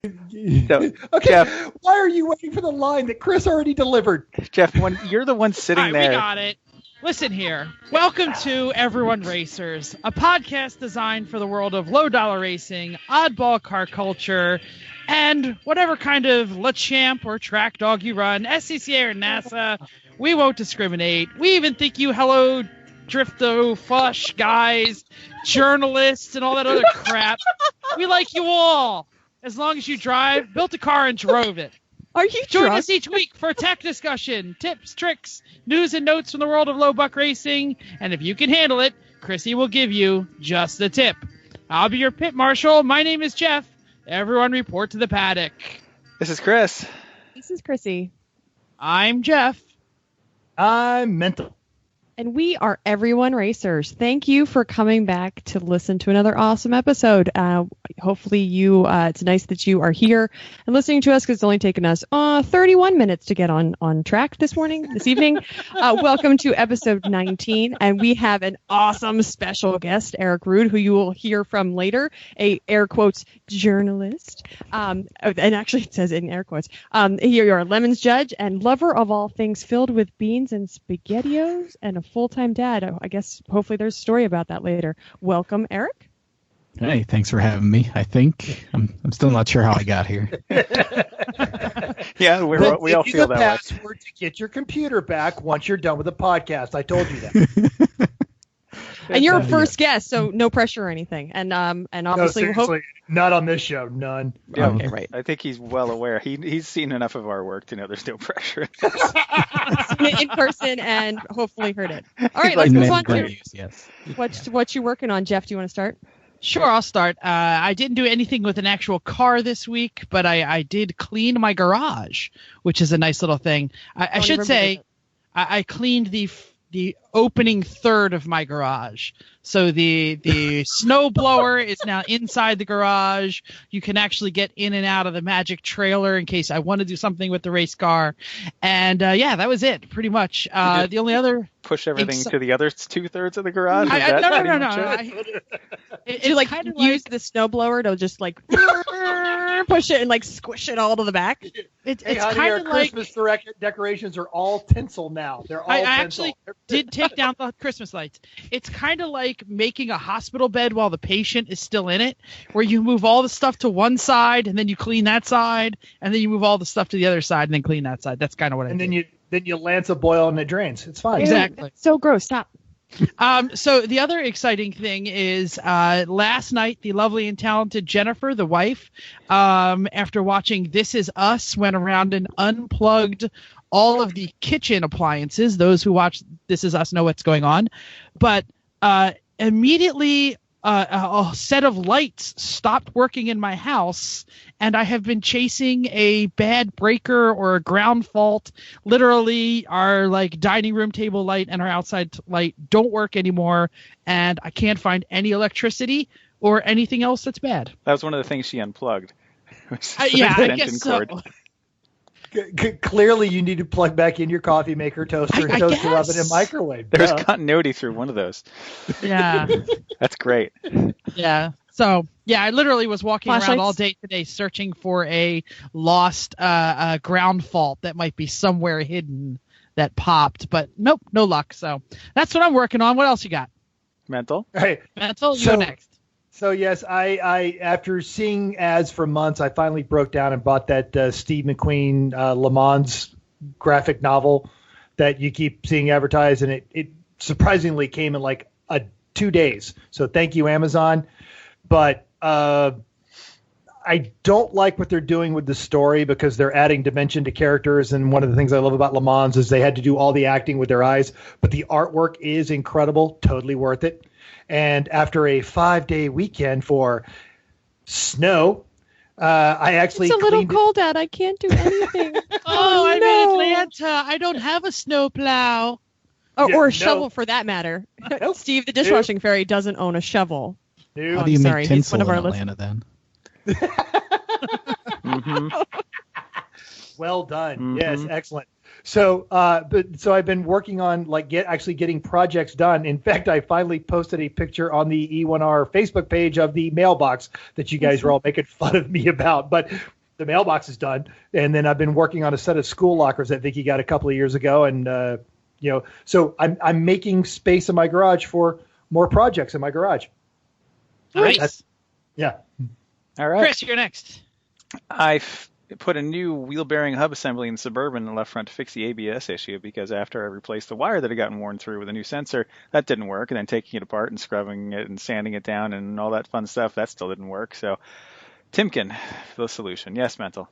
Okay, Jeff, why are you waiting for the line that Chris already delivered? Jeff, when you're the one sitting there. We got it. Listen here. Welcome to Everyone Racers, a podcast designed for the world of low-dollar racing, oddball car culture, and whatever kind of Le Champ or track dog you run, SCCA or NASA, we won't discriminate. We even think you hello drifto, fush guys, journalists, and all that other crap. We like you all. As long as you built a car and drove it. Are you Join drunk? us each week for tech discussion, tips, tricks, news, and notes from the world of low buck racing. And if you can handle it, Chrissy will give you just the tip. I'll be your pit marshal. My name is Jeff. Everyone report to the paddock. This is Chris. This is Chrissy. I'm Jeff. I'm mental. And we are Everyone Racers. Thank you for coming back to listen to another awesome episode. Hopefully it's nice that you are here and listening to us because it's only taken us 31 minutes to get on track this evening. Welcome to episode 19. And we have an awesome special guest, Eric Rood, who you will hear from later, a air quotes journalist. And actually it says in air quotes. You're a Lemons judge and lover of all things filled with beans and SpaghettiOs and a full-time dad. I guess hopefully there's a story about that later. Welcome, Eric. Hey, thanks for having me. I think I'm still not sure how I got here. Yeah, we all feel that way. Password to get your computer back once you're done with the podcast. I told you that. And you're a first guest, so no pressure or anything. And obviously, no, seriously, not on this show, none. Yeah, okay, right. I think he's well aware. He's seen enough of our work to know there's no pressure. Seen it in person and hopefully heard it. All right, let's move on to what you working on, Jeff. Do you want to start? Sure, I'll start. I didn't do anything with an actual car this week, but I did clean my garage, which is a nice little thing. I should say I cleaned the opening third of my garage. So the snow blower is now inside the garage. You can actually get in and out of the magic trailer in case I want to do something with the race car. And yeah, that was it pretty much. The only other push everything to the other 2/3 of the garage. No. Did you like use the snow blower to just like push it and like squish it all to the back? It's honey, kind our of like Christmas decorations are all tinsel now. They're all I tinsel. actually did take down the Christmas lights. It's kind of like making a hospital bed while the patient is still in it, where you move all the stuff to one side and then you clean that side, and then you move all the stuff to the other side and then clean that side. That's kind of what I do. Then you lance a boil and it drains. It's fine. Exactly. So gross. Stop. So the other exciting thing is last night, the lovely and talented Jennifer, the wife, after watching This Is Us, went around and unplugged all of the kitchen appliances. Those who watch This Is Us know what's going on. But immediately a set of lights stopped working in my house, and I have been chasing a bad breaker or a ground fault. Literally, our dining room table light and our outside light don't work anymore, and I can't find any electricity or anything else that's bad. That was one of the things she unplugged. Yeah, I guess so. Clearly, you need to plug back in your coffee maker, toaster, and toaster oven and microwave. There's continuity through one of those. Yeah. That's great. Yeah. So, yeah, I literally was walking around all day today searching for a lost ground fault that might be somewhere hidden that popped. But nope, no luck. So that's what I'm working on. What else you got? Mental. Hey, Mental, you go next. So, yes, I after seeing ads for months, I finally broke down and bought that Steve McQueen Le Mans graphic novel that you keep seeing advertised, and it surprisingly came in 2 days. So thank you, Amazon. But I don't like what they're doing with the story because they're adding dimension to characters, and one of the things I love about Le Mans is they had to do all the acting with their eyes, but the artwork is incredible, totally worth it. And after a 5-day weekend for snow, I actually it's a little cold out. I can't do anything. I'm in Atlanta. I don't have a snowplow. Or a shovel, for that matter. Nope. Steve, the dishwashing fairy, doesn't own a shovel. Nope. How do you make tinsel in Atlanta then? Well done. Mm-hmm. Yes, excellent. So I've been working on actually getting projects done. In fact, I finally posted a picture on the E1R Facebook page of the mailbox that you guys were all making fun of me about. But the mailbox is done, and then I've been working on a set of school lockers that Vicky got a couple of years ago, and so I'm making space in my garage for more projects in my garage. Nice. Yeah. All right. Chris, you're next. I've put a new wheel bearing hub assembly in Suburban in the left front to fix the ABS issue, because after I replaced the wire that had gotten worn through with a new sensor, that didn't work. And then taking it apart and scrubbing it and sanding it down and all that fun stuff, that still didn't work. So Timken, the solution. Yes, Mental.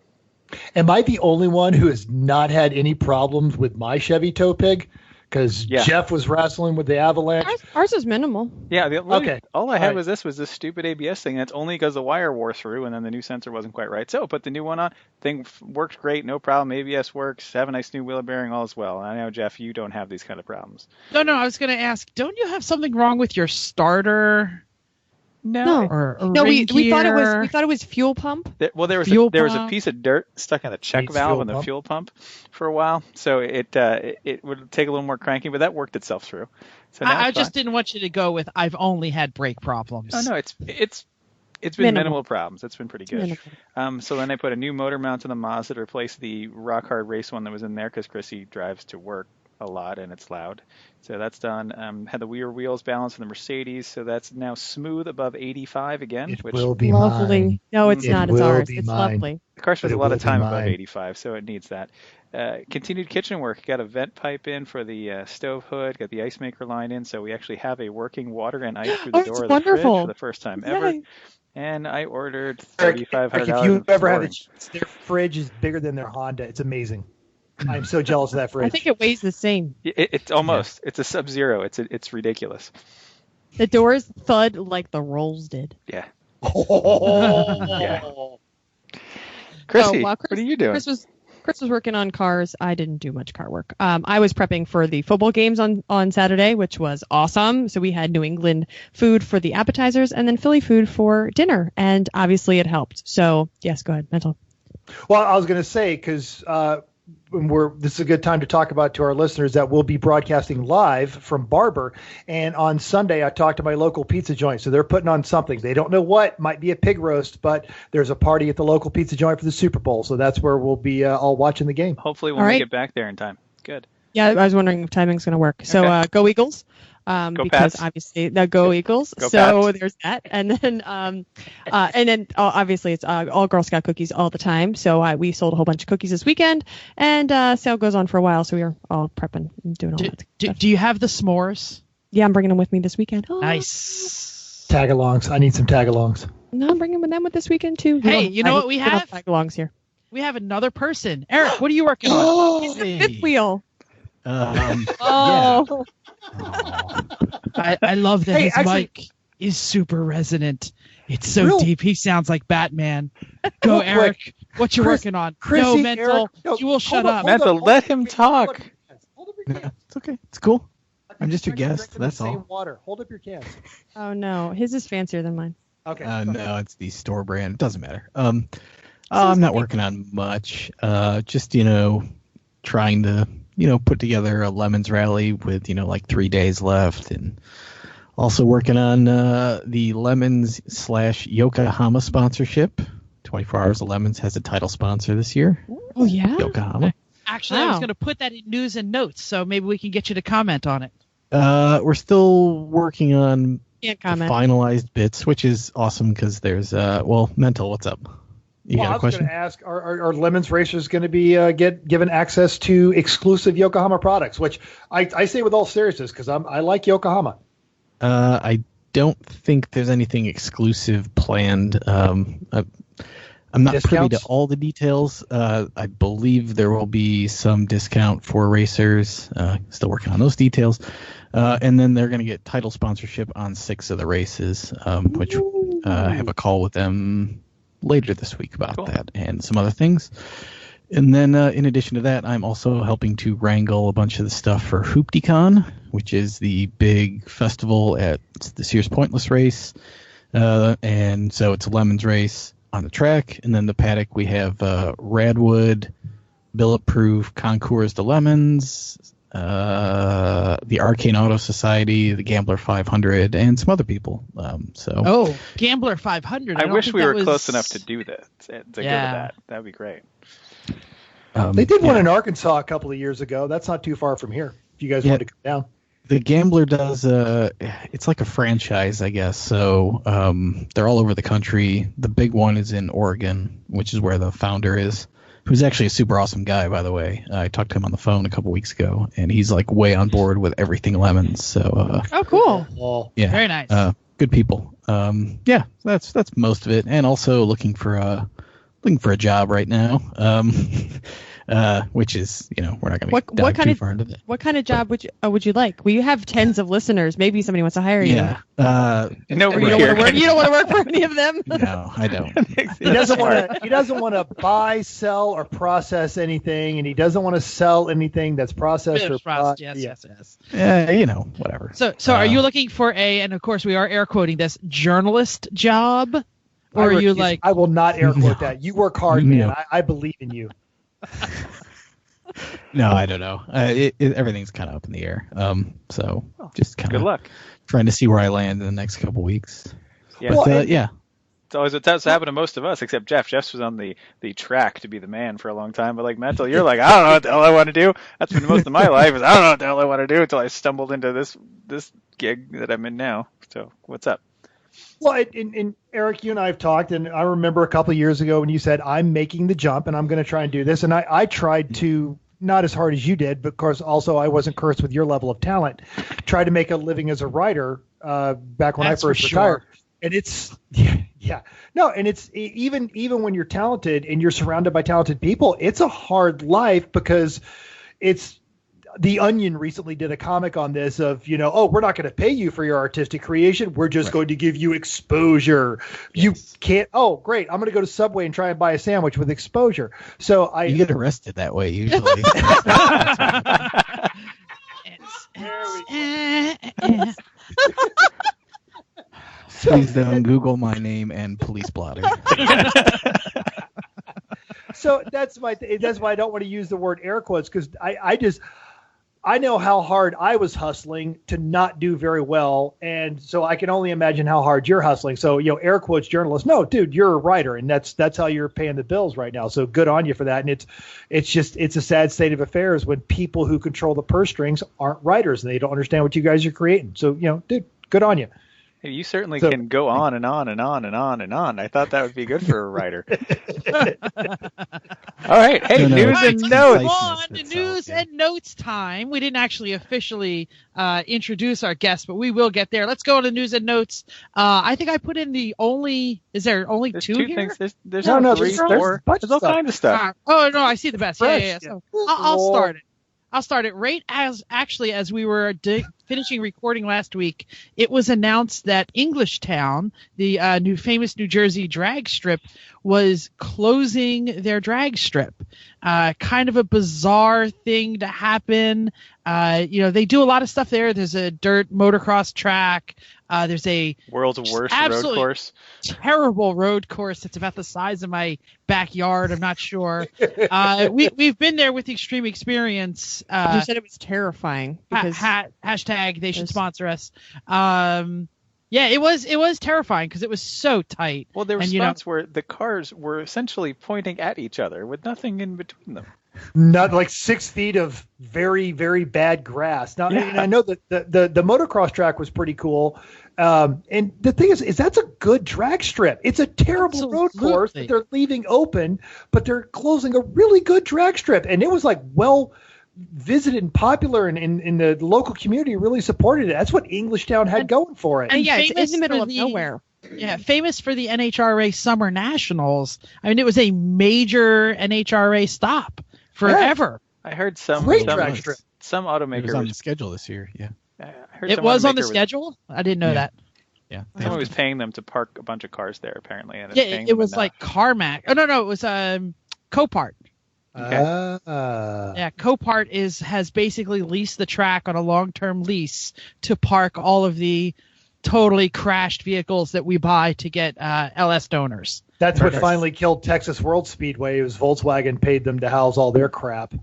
Am I the only one who has not had any problems with my Chevy tow pig? Because Jeff was wrestling with the Avalanche. Ours is minimal. Yeah. Okay. All I had was this stupid ABS thing. That's only because the wire wore through, and then the new sensor wasn't quite right. So put the new one on. Thing worked great. No problem. ABS works. Have a nice new wheel bearing. All is well. I know, Jeff, you don't have these kind of problems. No. I was going to ask, don't you have something wrong with your starter? No. Or we thought it was fuel pump. There was a piece of dirt stuck in the check valve in the fuel pump for a while, so it would take a little more cranking, but that worked itself through. So I just didn't want you to go with I've only had brake problems. Oh no, it's been minimal problems. It's been pretty good. So then I put a new motor mount on the Mazda to replace the rock hard race one that was in there, because Chrissy drives to work a lot and it's loud. So that's done. Had the rear wheels balanced on the Mercedes, so that's now smooth above 85 again. Which will be lovely. Mine. No, it's not. It's ours. It's mine. lovely. The car spends a lot of time above mine. 85, so it needs that. Continued kitchen work. Got a vent pipe in for the stove hood. Got the ice maker line in, so we actually have a working water and ice through the door of the fridge for the first time ever. And I ordered $3,500. If you ever have their fridge is bigger than their Honda. It's amazing. I'm so jealous of that fridge. I think it weighs the same. It's almost. It's a Sub-Zero. It's ridiculous. The doors thud like the rolls did. Yeah. Yeah. Chrissy, what are you doing? Chris was working on cars. I didn't do much car work. I was prepping for the football games on Saturday, which was awesome. So we had New England food for the appetizers and then Philly food for dinner. And obviously it helped. So, yes, go ahead, Mental. Well, I was going to say, because this is a good time to talk about to our listeners that we'll be broadcasting live from Barber. And on Sunday, I talked to my local pizza joint. So they're putting on something. They don't know what. Might be a pig roast, but there's a party at the local pizza joint for the Super Bowl. So that's where we'll be all watching the game. Hopefully we'll make it back there in time. Good. Yeah, I was wondering if timing's going to work. So go Eagles. Because Pats. Obviously go Eagles. Go so Pats. There's that. And then obviously it's all Girl Scout cookies all the time. So we sold a whole bunch of cookies this weekend, and sale goes on for a while. So we were all prepping and doing all that stuff. Do you have the s'mores? Yeah, I'm bringing them with me this weekend. Oh. Nice. Tag-alongs. I need some tag-alongs. No, I'm bringing them with this weekend too. Hey, you know what we have? Tag-alongs here. We have another person. Eric, what are you working on? He's the fifth wheel. Yeah. I love that his mic is super resonant. It's so deep. He sounds like Batman. Go, Eric. What you working on? Chrissy, no, Mental. Eric, you will shut up. Mental, let him talk. It's okay. It's cool. I'm just your guest. That's all. Water. Hold up your cans. Oh no, his is fancier than mine. Okay. No, it's the store brand. It doesn't matter. I'm not working on much. Just trying to put together a lemons rally with like 3 days left, and also working on the lemons / Yokohama sponsorship. 24 Hours of Lemons has a title sponsor this year. Oh yeah, Yokohama. Actually, I was going to put that in news and notes, so maybe we can get you to comment on it. We're still working on the comment. finalized bits, which is awesome because there's Mental, what's up? You got a question? I was going to ask, are Lemons Racers going to be given access to exclusive Yokohama products, which I say with all seriousness because I like Yokohama. I don't think there's anything exclusive planned. I'm not privy to all the details. I believe there will be some discount for racers. Still working on those details. And then they're going to get title sponsorship on 6 of the races, which I have a call with them later this week about that and some other things. And then in addition to that, I'm also helping to wrangle a bunch of the stuff for HooptyCon, which is the big festival at the Sears Pointless race. And so it's a lemons race on the track. And then the paddock, we have Radwood, Bulletproof Concours de Lemons, the Arcane Auto Society, the Gambler 500, and some other people. Gambler 500. I wish we were close enough to do that. To go to that. That would be great. They did one in Arkansas a couple of years ago. That's not too far from here. If you guys want to come down. The Gambler does, it's like a franchise, I guess. So they're all over the country. The big one is in Oregon, which is where the founder is, who's actually a super awesome guy, by the way. I talked to him on the phone a couple weeks ago, and he's like way on board with everything lemons. So oh, cool. Yeah, very nice. Good people. That's most of it. And also looking for a job right now. Which is, we're not going to dive too far into that. What kind of job would you like? We have tens of listeners. Maybe somebody wants to hire you. Yeah. You don't want to work for any of them. No, I don't. He doesn't want to buy, sell, or process anything, and he doesn't want to sell anything that's processed or processed. Yes. Whatever. So are you looking for and of course we are air quoting this, journalist job? Or are you like? I will not air quote that. You work hard, man. I believe in you. No, I don't know. Everything's kind of up in the air. So just kind of good luck trying to see where I land in the next couple weeks. Yeah. But, It's always what's happened to most of us, except Jeff. Jeff was on the track to be the man for a long time. But like Mental, you're like, I don't know what the hell I want to do. That's been most of my life is I don't know what the hell I want to do until I stumbled into this gig that I'm in now. So what's up? Well, and Eric, you and I have talked, and I remember a couple of years ago when you said, I'm making the jump and I'm going to try and do this. And I tried to, not as hard as you did, but of course also I wasn't cursed with your level of talent, try to make a living as a writer back when I first retired. And it's, and it's even when you're talented and you're surrounded by talented people, it's a hard life because it's, The Onion recently did a comic on this of, we're not going to pay you for your artistic creation. We're just going to give you exposure. Yes. You can't. Oh, great. I'm going to go to Subway and try and buy a sandwich with exposure. So you get arrested that way usually. Please don't Google my name and police blotter. So that's why I don't want to use the word air quotes, because I know how hard I was hustling to not do very well, and so I can only imagine how hard you're hustling. So, air quotes journalist. No, dude, you're a writer, and that's how you're paying the bills right now. So good on you for that. And it's a sad state of affairs when people who control the purse strings aren't writers and they don't understand what you guys are creating. So, dude, good on you. Hey, you certainly can go on and on and on and on and on. I thought that would be good for a writer. All right. Hey, news and notes. News and notes time. We didn't actually officially introduce our guest, but we will get there. Let's go to news and notes. I think I put in is there only there's two here? Things. There's no, three, four. There's all kinds of stuff. Oh, no, I see the best. Yeah. So I'll start it. I'll start it right as we were finishing recording last week. It was announced that Englishtown, the new famous New Jersey drag strip, was closing their drag strip. Kind of a bizarre thing to happen. They do a lot of stuff there. There's a dirt motocross track. There's a world's worst road course. Terrible road course. It's about the size of my backyard. I'm not sure. We've been there with extreme experience. You said it was terrifying. Because hashtag they should sponsor us. It was terrifying because it was so tight. Well, there were spots where the cars were essentially pointing at each other with nothing in between them. Not like 6 feet of very, very bad grass. Now, and I know that the motocross track was pretty cool. And the thing is that's a good drag strip. It's a terrible road course that they're leaving open, but they're closing a really good drag strip. And it was like well visited and popular, and in the local community really supported it. That's what Englishtown had going for it. And it's in the middle of nowhere. Yeah, famous for the NHRA Summer Nationals. I mean, it was a major NHRA stop forever. I heard some It automakers was on the schedule this year. Yeah, I heard it was on the schedule. I didn't know that. Yeah, someone was paying them to park a bunch of cars there apparently. And it was like Carmack. Oh no, it was Copart. Okay. Copart has basically leased the track on a long-term lease to park all of the totally crashed vehicles that we buy to get LS donors. That's what finally killed Texas World Speedway. It was Volkswagen paid them to house all their crap.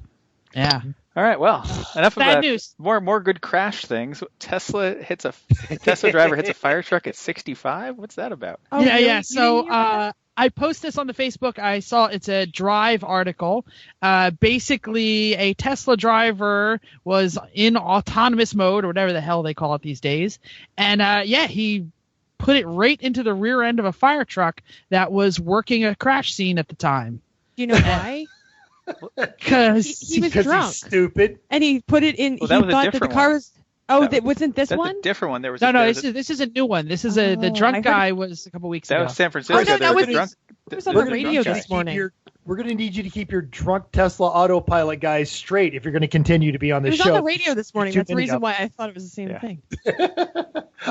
Yeah. All right, well, enough of Bad that. News. More good crash things. Tesla driver hits a fire truck at 65. What's that about? Oh, yeah, really? yeah. So I post this on the Facebook. I saw it's a Drive article. Basically, a Tesla driver was in autonomous mode, or whatever the hell they call it these days, and he put it right into the rear end of a fire truck that was working a crash scene at the time. Do you know why? Because he was drunk. He's stupid. And he put it in. Well, he that was a thought that the different car one. was. Oh, That that wasn't this That's one? a different one. There was no, there was this is a new one. This is the I drunk heard guy was a couple weeks that ago. was San Francisco. Oh, no, there that was was a drunk. it was on there the was a radio drunk this guy. morning. We're going to need you to keep your drunk Tesla autopilot guys straight if you're going to continue to be on It the was show. on the radio this morning. Too That's the many reason of why I thought it was the same Yeah. thing.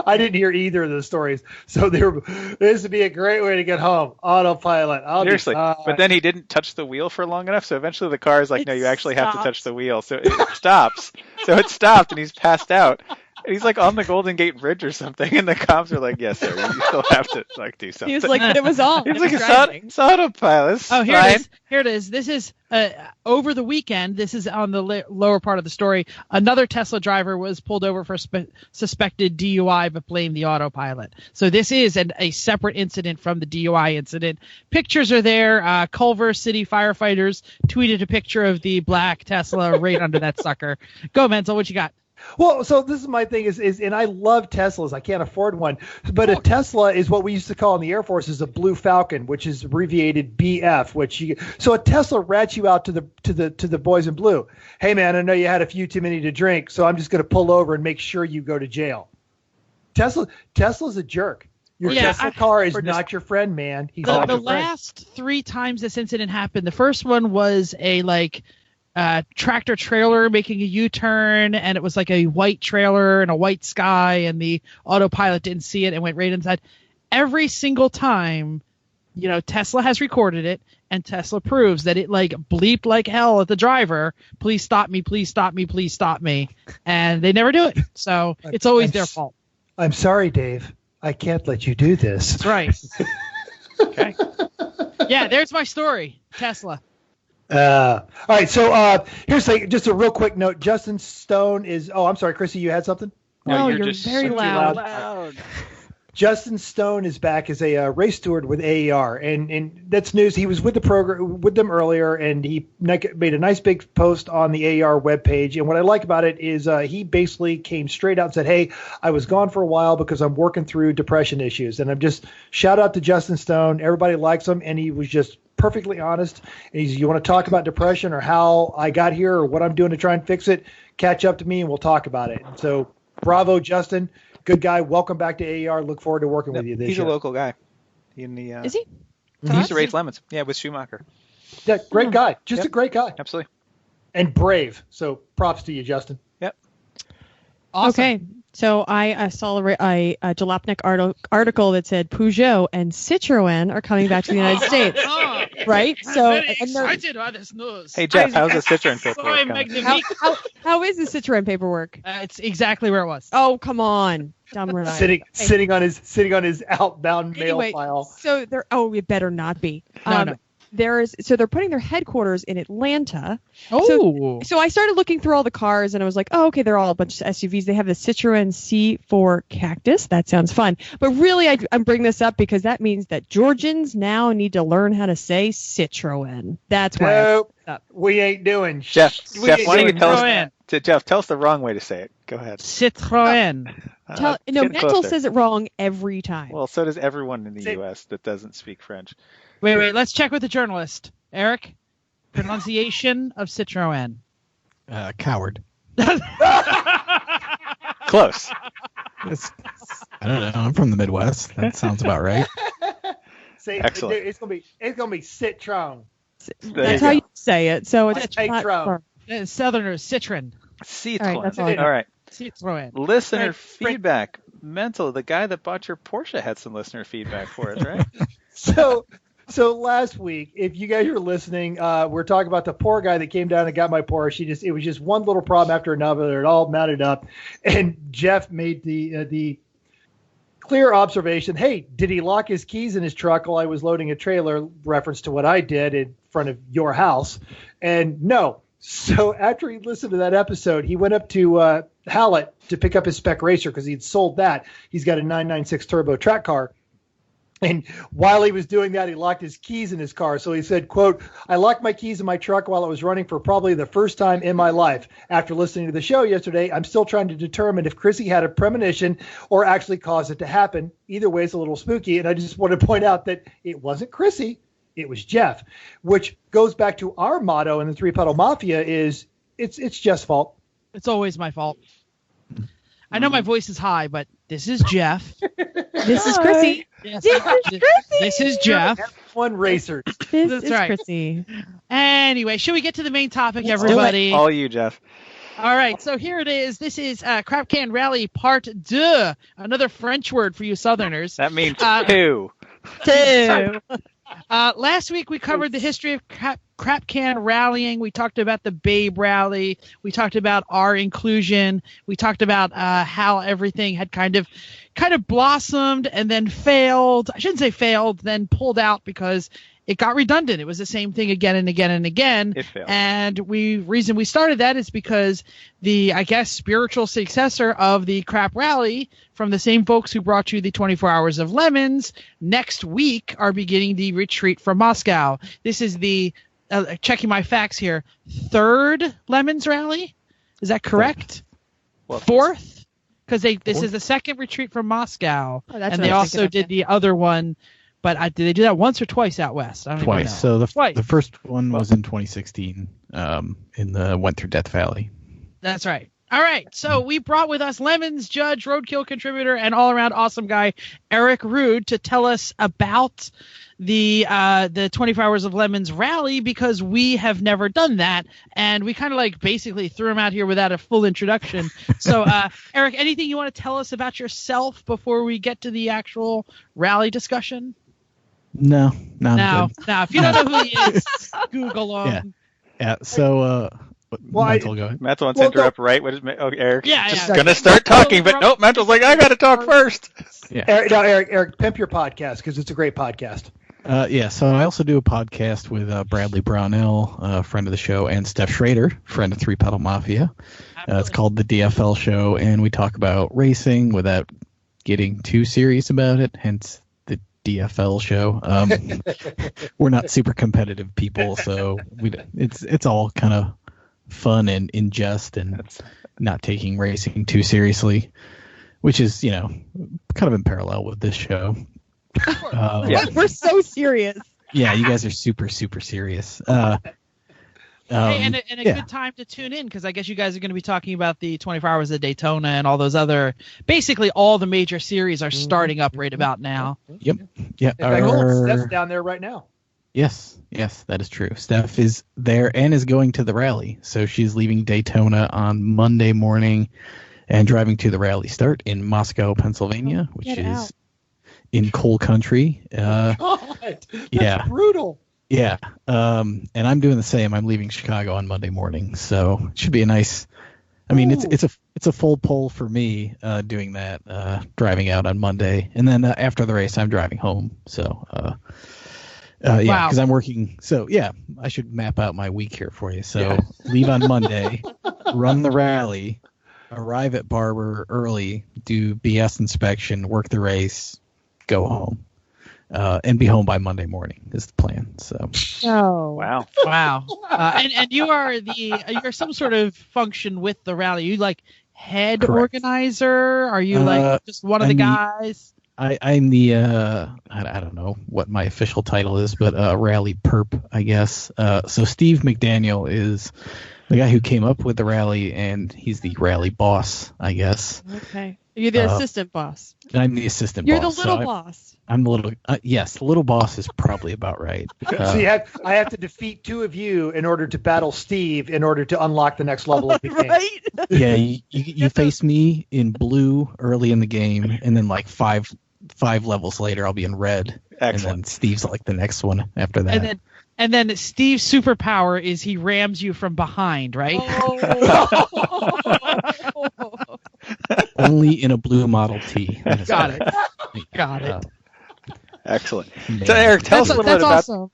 I didn't hear either of those stories. So this would be a great way to get home. Autopilot. Seriously, but then he didn't touch the wheel for long enough, so eventually the car is like, It no, you actually have to touch stops. the wheel. So it stops. So it stopped, and he's passed out. And he's like on the Golden Gate Bridge or something, and the cops are like, yes, sir, you still have to like do something. He was like, but it was on. He's It like, was it's driving. autopilot. It's Oh, here fine. it is. Here it is. This is over the weekend. This is on the lower part of the story. Another Tesla driver was pulled over for suspected DUI, but blamed the autopilot. So this is a separate incident from the DUI incident. Pictures are there. Culver City firefighters tweeted a picture of the black Tesla right under that sucker. Go, Menzel. What you got? Well, so this is my thing is and I love Teslas. I can't afford one, but a Tesla is what we used to call in the Air Force is a Blue Falcon, which is abbreviated BF. So a Tesla rats you out to the boys in blue. Hey man, I know you had a few too many to drink, so I'm just going to pull over and make sure you go to jail. Tesla's a jerk. Your Tesla car is not your friend, man. He's not The your friend. last 3 times this incident happened, the first one was a tractor trailer making a U-turn, and it was like a white trailer and a white sky, and the autopilot didn't see it and went right inside. Every single time, Tesla has recorded it, and Tesla proves that it bleeped like hell at the driver. Please stop me! Please stop me! Please stop me! And they never do it. So it's always their fault. I'm sorry, Dave. I can't let you do this. That's right. Okay. Yeah, there's my story. Tesla. All right, so here's just a real quick note. Justin Stone is. Oh, I'm sorry, Chrissy, you had something? No, you're you're just very too loud. Justin Stone is back as a race steward with AER, and that's news. He was with the program with them earlier, and he made a nice big post on the AER webpage. And what I like about it is he basically came straight out and said, "Hey, I was gone for a while because I'm working through depression issues." And I'm just shout out to Justin Stone. Everybody likes him, and he was just perfectly honest. And you want to talk about depression or how I got here or what I'm doing to try and fix it, catch up to me and we'll talk about it. So bravo, Justin. Good guy. Welcome back to AER. Look forward to working with you this He's year. a local guy. Is he? He used to race lemons. Yeah, with Schumacher. Yeah, great guy. Just a great guy. Absolutely. And brave. So props to you, Justin. Yep. Awesome. Okay. So I saw a Jalopnik article that said Peugeot and Citroën are coming back to the United States. Oh, Right? I'm So very and they're- excited about this news. Hey, Jeff, how's the Citroen Sorry, paperwork coming? magnifique. how is the Citroën paperwork? It's exactly where it was. Oh, come on. Dumb Renee. Sitting on his outbound mail Anyway, file. so they're it better not be. No. They're putting their headquarters in Atlanta. Oh. So I started looking through all the cars and I was like, oh, okay, they're all a bunch of SUVs. They have the Citroën C4 Cactus. That sounds fun. But really, I'm bringing this up because that means that Georgians now need to learn how to say Citroën. That's why. Nope. We ain't doing Jeff, we Jeff, ain't why don't you doing tell Citroën. us? Jeff, tell us the wrong way to say it. Go ahead. Citroën. No, Get Mental closer. says it wrong every time. Well, so does everyone in the Say- U.S. that doesn't speak French. Wait. Let's check with the journalist. Eric, pronunciation of Citroën. Coward. Close. I don't know. I'm from the Midwest. That sounds about right. Say, Excellent. It's gonna be Citron. That's how you say it. So it's Take not Trump. Southerners, Citron. Citroen. All right, that's all I know. All right. Citroën. Listener Right. feedback. Mental, the guy that bought your Porsche had some listener feedback for us, right? So last week, if you guys were listening, we're talking about the poor guy that came down and got my Porsche. It was just one little problem after another. It all mounted up, and Jeff made the clear observation. Hey, did he lock his keys in his truck while I was loading a trailer? Reference to what I did in front of your house. And no. So after he listened to that episode, he went up to Hallett to pick up his spec racer because he'd sold that. He's got a 996 turbo track car. And while he was doing that, he locked his keys in his car. So he said, quote, I locked my keys in my truck while it was running for probably the first time in my life. After listening to the show yesterday, I'm still trying to determine if Chrissy had a premonition or actually caused it to happen. Either way, it's a little spooky. And I just want to point out that it wasn't Chrissy. It was Jeff, which goes back to our motto in the Three Pedal Mafia is it's Jeff's fault. It's always my fault. I know my voice is high, but this is Jeff. This is Chrissy. Yes, This is Chrissy. This is Jeff. F1 racers. This That's is right. Chrissy. Anyway, should we get to the main topic, Let's do everybody? All you, Jeff. All right, so here it is. This is Crapcan Rally Part 2, another French word for you Southerners. That means two. Two. Last week we covered the history of Crapcan rallying. We talked about the Babe Rally. We talked about our inclusion. We talked about how everything had kind of blossomed and then failed. I shouldn't say failed, then pulled out because it got redundant. It was the same thing again and again and again. It failed. And reason we started that is because the, I guess, spiritual successor of the Crap Rally from the same folks who brought you the 24 Hours of Lemons next week are beginning the retreat from Moscow. This is the, checking my facts here, third Lemons Rally? Is that correct? Well, Fourth? Because this is the second retreat from Moscow. Oh, that's and what they I was also thinking did of, the other one. But did they do that once or twice out west? I don't even Twice. know. So Twice. the first one was in 2016 in the went through Death Valley. That's right. All right. So we brought with us Lemons judge, roadkill contributor, and all-around awesome guy Eric Rood to tell us about the 24 Hours of Lemons rally because we have never done that, and we kind of basically threw him out here without a full introduction. So Eric, anything you want to tell us about yourself before we get to the actual rally discussion? No. Now, if you don't know who he is, Google him. Yeah. So, Well, Mental, go ahead. Mental wants to interrupt, right? What is Eric? Yeah, just yeah. gonna start talking, but nope. Mental's like, I gotta talk first. Yeah. Eric, pimp your podcast because it's a great podcast. So I also do a podcast with Bradley Brownell, a friend of the show, and Steph Schrader, friend of Three Pedal Mafia. It's called the DFL Show, and we talk about racing without getting too serious about it, hence the DFL Show. We're not super competitive people, so it's all kind of fun and in jest and not taking racing too seriously, which is, kind of in parallel with this show. Yeah. We're so serious. Yeah, you guys are super, super serious. Hey, and a good time to tune in because I guess you guys are going to be talking about the 24 Hours of Daytona and all those other, basically all the major series are starting up right about now. Yep. Yeah. In fact, Steph's down there right now. Yes, that is true. Steph is there and is going to the rally. So she's leaving Daytona on Monday morning and driving to the rally start in Moscow, Pennsylvania, which is in coal country. God, yeah. Brutal. Yeah. And I'm doing the same. I'm leaving Chicago on Monday morning. So it should be a nice, it's a full pull for me doing that, driving out on Monday. And then after the race, I'm driving home. So, because I'm working. So, I should map out my week here for you. So, leave on Monday, run the rally, arrive at Barber early, do BS inspection, work the race, go home, and be home by Monday morning is the plan. So, Wow. And you're some sort of function with the rally. You head Correct. Organizer? Are you just one of the guys? I'm the I don't know what my official title is, but rally perp, I guess. So Steve McDaniel is the guy who came up with the rally, and he's the rally boss, I guess. Okay. You're the assistant boss. I'm the assistant You're boss. the little boss. I'm the little. Yes, the little boss is probably about right. So I have to defeat two of you in order to battle Steve in order to unlock the next level of the game. Right? Yeah, you face me in blue early in the game, and then five levels later, I'll be in red. Excellent. And then Steve's the next one after that. And then Steve's superpower is he rams you from behind, right? Oh. Only in a blue Model T. Got it. Got it. Excellent. So, Eric, tell us a little bit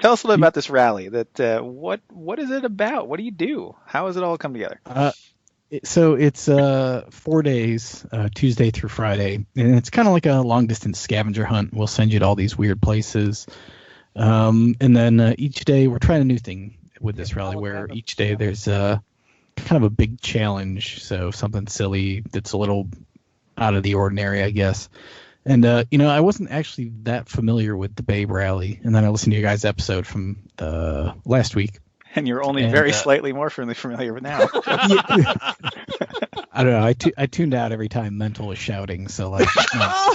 awesome. about this rally. What is it about? What do you do? How does it all come together? So it's 4 days, Tuesday through Friday, and it's kind of like a long distance scavenger hunt. We'll send you to all these weird places, and then each day we're trying a new thing with this rally, where each day there's kind of a big challenge. So something silly that's a little out of the ordinary, I guess. And I wasn't actually that familiar with the Babe Rally, and then I listened to your guys' episode from last week. And you're only very slightly more familiar with now. I don't know. I tuned out every time Mental was shouting, so like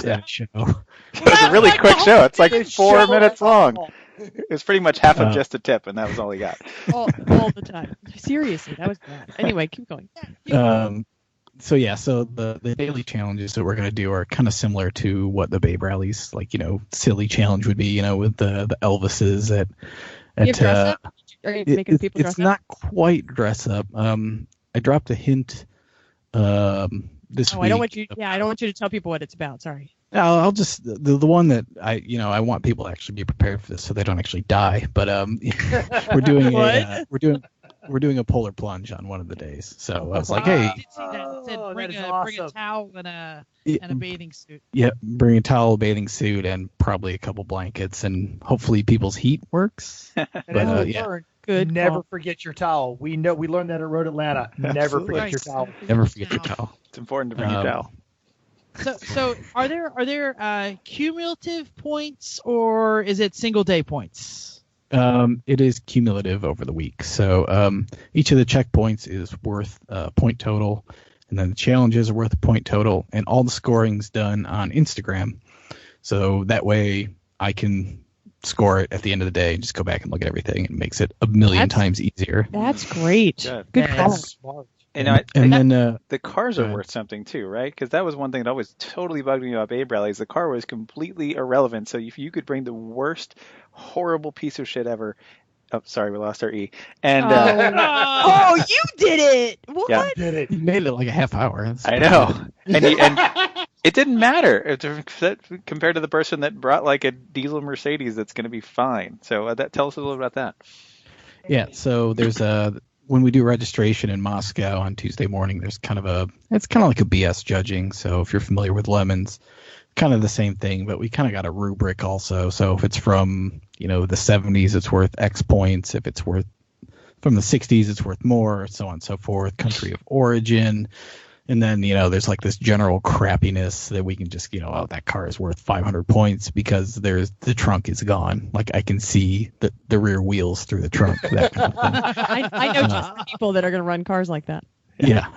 that show. It was a really quick show. It's like 4 minutes long. It was pretty much half of just a tip, and that was all he got. All the time. Seriously, that was bad. Anyway, keep going. So the daily challenges that we're going to do are kind of similar to what the Babe Rallies, like, silly challenge would be, with the Elvises at dress up? Are you making people dress up? It's not quite dress up. I dropped a hint this week. I don't want you to tell people what it's about. Sorry. I'll just the one that I want people to actually be prepared for this so they don't actually die. But we're doing we're doing a polar plunge on one of the days. So I was like, hey, I did see that. It said bring a towel and a bathing suit. Yeah, bring a towel, bathing suit, and probably a couple blankets, and hopefully people's heat works. Never forget your towel. We learned that at Road Atlanta. Never forget your towel. Never forget your towel. It's important to bring your towel. So are there cumulative points, or is it single day points? It is cumulative over the week. So each of the checkpoints is worth a point total, and then the challenges are worth a point total, and all the scoring's done on Instagram. So that way I can score it at the end of the day and just go back and look at everything. It makes it a million times easier. That's great. Good call. Smart. The cars are worth something too, right? Because that was one thing that always totally bugged me about Babe Rallies. The car was completely irrelevant. So if you could bring the worst, horrible piece of shit ever. Oh, sorry, we lost our E. And you did it! What? Yeah. Did it? You made it like a half hour. I know. And it didn't matter compared to the person that brought like a diesel Mercedes that's going to be fine. So tell us a little about that. Yeah, so there's when we do registration in Moscow on Tuesday morning, it's kind of like a BS judging. So if you're familiar with Lemons, kind of the same thing, but we kind of got a rubric also. So if it's from, the 70s, it's worth X points. If it's worth from the 60s, it's worth more, so on and so forth. Country of origin. And then, there's like this general crappiness that we can just, that car is worth 500 points because the trunk is gone. Like I can see the rear wheels through the trunk. That kind of thing. I know just the people that are going to run cars like that. Yeah.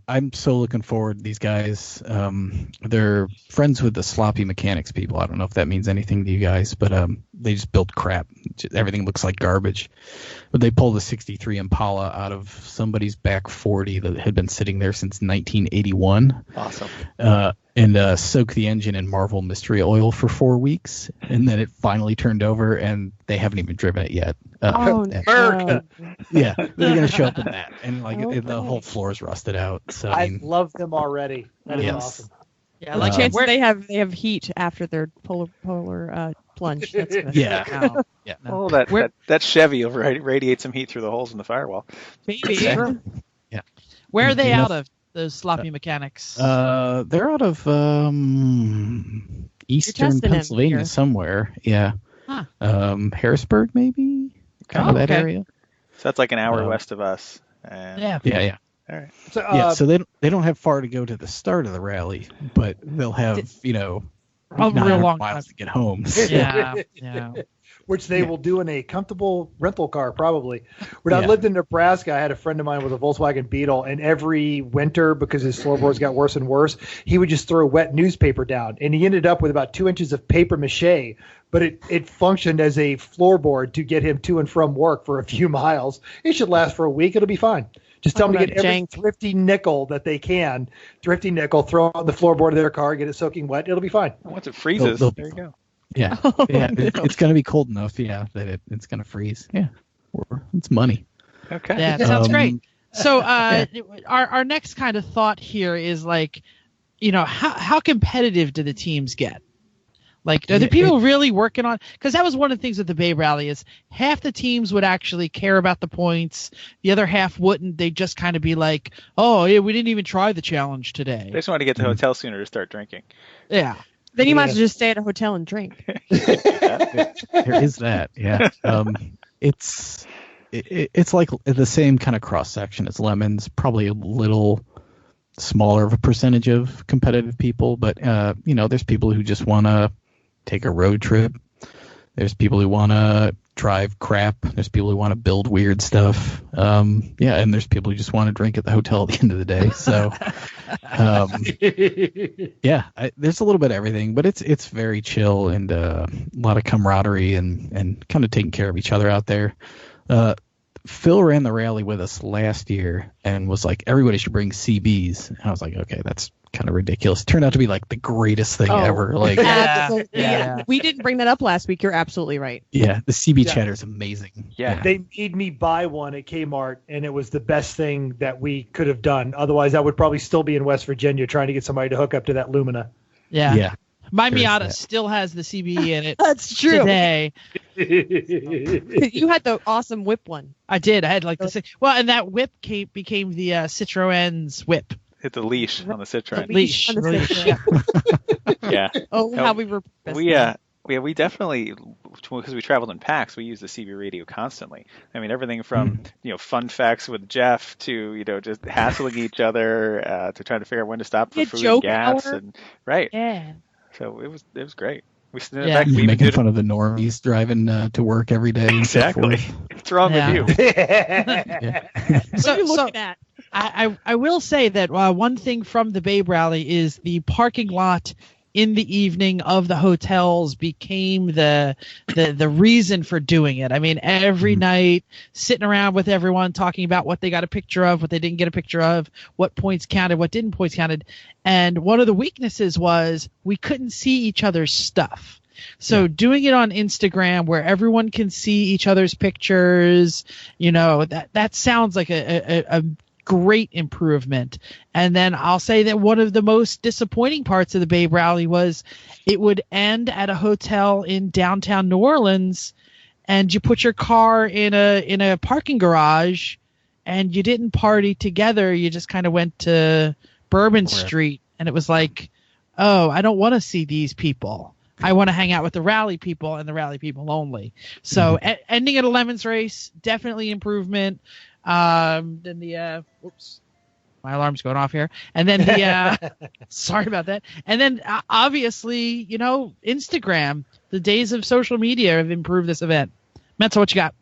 I'm so looking forward to these guys. They're friends with the Sloppy Mechanics people. I don't know if that means anything to you guys, but they just build crap. Everything looks like garbage. But they pulled a 63 Impala out of somebody's back 40 that had been sitting there since 1981. Awesome. And soaked the engine in Marvel Mystery Oil for 4 weeks, and then it finally turned over, and they haven't even driven it yet. No. Yeah, they're going to show up in that, and the whole floor is rusted out. So I love them already. That is awesome. Yeah, like chances they have heat after their polar plunge. That's good. Yeah. Yeah. No. Oh, that Chevy radiates some heat through the holes in the firewall. Maybe. Yeah. Where are they out of? Those Sloppy Mechanics. They're out of eastern Pennsylvania somewhere. Yeah. Huh. Harrisburg, maybe. Kind of that area. So that's like an hour west of us. And... Yeah. All right. So they don't have far to go to the start of the rally, but they'll have a real 900 long miles time to get home. Yeah. Which they will do in a comfortable rental car, probably. When I lived in Nebraska, I had a friend of mine with a Volkswagen Beetle, and every winter, because his floorboards got worse and worse, he would just throw wet newspaper down, and he ended up with about 2 inches of paper mache, but it functioned as a floorboard to get him to and from work for a few miles. It should last for a week. It'll be fine. Just tell them to get every thrifty nickel that they can, throw it on the floorboard of their car, get it soaking wet. It'll be fine. Once it freezes, there you go. Yeah, it's going to be cold enough, that it's going to freeze. Yeah, it's money. Okay. Yeah, that sounds great. So our next kind of thought here is like, how competitive do the teams get? Like, are the people really working on? Because that was one of the things with the Babe Rally is half the teams would actually care about the points. The other half wouldn't. They'd just kind of be like, oh, yeah, we didn't even try the challenge today. They just want to get to the hotel sooner to start drinking. Yeah. Then you might as well just stay at a hotel and drink. There is that, yeah. It's like the same kind of cross-section as Lemons, probably a little smaller of a percentage of competitive people, but, there's people who just want to take a road trip. There's people who want to drive crap. There's people who want to build weird stuff. And there's people who just want to drink at the hotel at the end of the day. So, there's a little bit of everything, but it's very chill and a lot of camaraderie and kind of taking care of each other out there. Phil ran the rally with us last year and was like, everybody should bring CBs. And I was like, okay, that's kind of ridiculous. It turned out to be like the greatest thing ever. Like, absolutely. Yeah. We didn't bring that up last week. You're absolutely right. Yeah, the CB chatter is amazing. Yeah, they made me buy one at Kmart, and it was the best thing that we could have done. Otherwise, I would probably still be in West Virginia trying to get somebody to hook up to that Lumina. Yeah. My Miata still has the CB in it. That's true. Today. You had the awesome whip one. I did. I had like the and that whip became the Citroen's whip. Hit the leash on the Citroen. Leash. On the Citroen. Yeah. Oh, how we were. We definitely, because we traveled in packs, we used the CB radio constantly. I mean, everything from fun facts with Jeff to just hassling each other to trying to figure out when to stop for food and gas and right. Yeah. So it was great. We making fun of the normies driving to work every day. Exactly. What's wrong with you? What are you looking at? I will say that one thing from the Babe Rally is the parking lot in the evening of the hotels became the reason for doing it. I mean, every night sitting around with everyone talking about what they got a picture of, what they didn't get a picture of, what points counted, what didn't points counted. And one of the weaknesses was we couldn't see each other's stuff. So doing it on Instagram where everyone can see each other's pictures, that sounds like a great improvement. And then I'll say that one of the most disappointing parts of the Babe Rally was it would end at a hotel in downtown New Orleans, and you put your car in a parking garage, and you didn't party together. You just kind of went to Bourbon Street, and it was like, oh, I don't want to see these people. I want to hang out with the rally people and the rally people only. So ending at a Lemons race, definitely improvement. Then the whoops, my alarm's going off here. And then the sorry about that. And then obviously, Instagram, the days of social media have improved this event. Mental, what you got?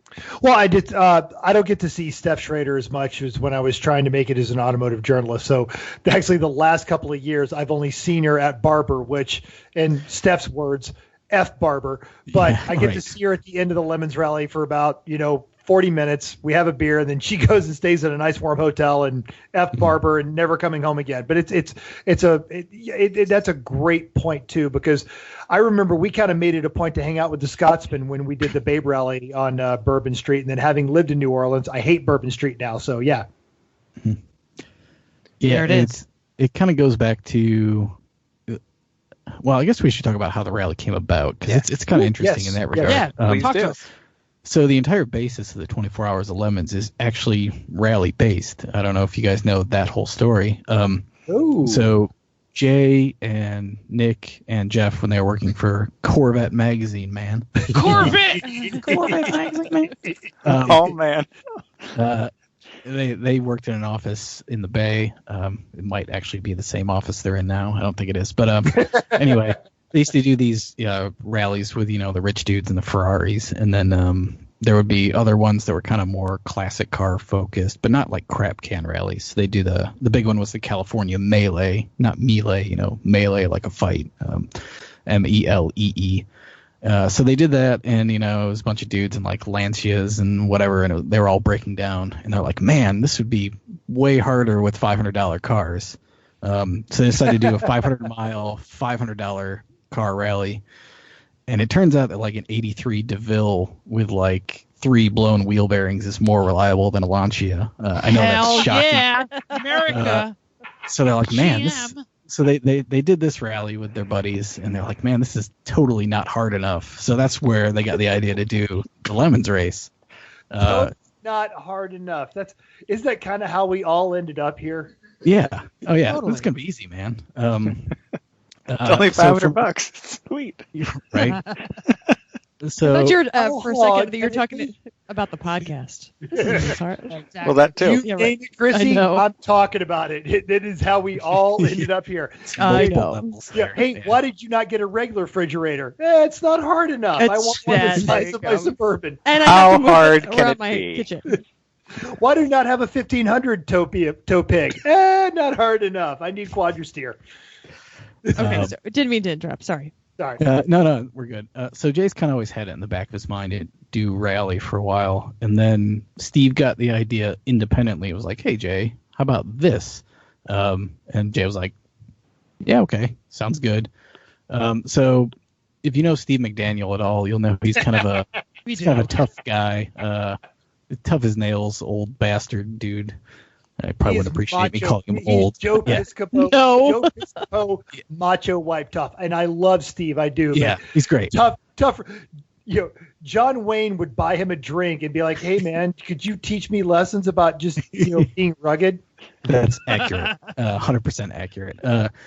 Well, I did. I don't get to see Steph Schrader as much as when I was trying to make it as an automotive journalist. So actually, the last couple of years, I've only seen her at Barber, which, in Steph's words, F Barber. But I get to see her at the end of the Lemons Rally for about 40 minutes. We have a beer, and then she goes and stays at a nice warm hotel and F Barber and never coming home again. But that's a great point too, because I remember we kind of made it a point to hang out with the Scotsman when we did the Babe Rally on Bourbon Street, and then having lived in New Orleans, I hate Bourbon Street now. So yeah. Yeah, there it is. It kind of goes back to. Well, I guess we should talk about how the rally came about, because it's kind of interesting in that regard. Yeah, please talk do. to us. So the entire basis of the 24 Hours of Lemons is actually rally-based. I don't know if you guys know that whole story. So Jay and Nick and Jeff, when they were working for Corvette Magazine, man. Corvette Magazine, man. Oh, man. They worked in an office in the Bay. It might actually be the same office they're in now. I don't think it is. But anyway, they used to do these rallies with, the rich dudes and the Ferraris. And then there would be other ones that were kind of more classic car focused, but not like crap can rallies. They do the big one was the California Melee, not melee, melee like a fight, MELEE. So they did that, and it was a bunch of dudes in like Lancias and whatever, and they were all breaking down, and they're like, man, this would be way harder with $500 cars. So they decided to do a 500-mile, $500 car rally, and it turns out that like an 83 DeVille with like 3 blown wheel bearings is more reliable than a Lancia. I know that's shocking. Yeah, America. So they're like, man, this so they did this rally with their buddies, and they're like, man, this is totally not hard enough. So that's where they got the idea to do the Lemons race. Not hard enough. Isn't that kind of how we all ended up here? Yeah. Oh yeah. Totally. It's gonna be easy, man. It's only $500. Sweet. Right. So I thought you were, for a second that you were talking about the podcast. Exactly. Well, that too. You name it, Chrissy. I'm talking about it. That is how we all ended up here. I know. Yeah. Hey, why did you not get a regular refrigerator? It's not hard enough. I want one the size of my Suburban. And how hard can it my be? Kitchen. Why do you not have a 1500 tow pig? Not hard enough. I need quadristeer. Okay, so didn't mean to interrupt. Sorry. Sorry. No, we're good. So Jay's kind of always had it in the back of his mind to do rally for a while, and then Steve got the idea independently. It was like, hey Jay, how about this? And Jay was like, yeah, okay, sounds good. So if you know Steve McDaniel at all, you'll know he's kind of a tough guy, tough as nails, old bastard dude. I probably wouldn't appreciate me calling him old. Joe Piscopo, No. Joe Piscopo, macho wipe tough, and I love Steve. I do. Yeah, he's great. Tough. John Wayne would buy him a drink and be like, "Hey man, could you teach me lessons about just being rugged?" That's accurate. 100% accurate.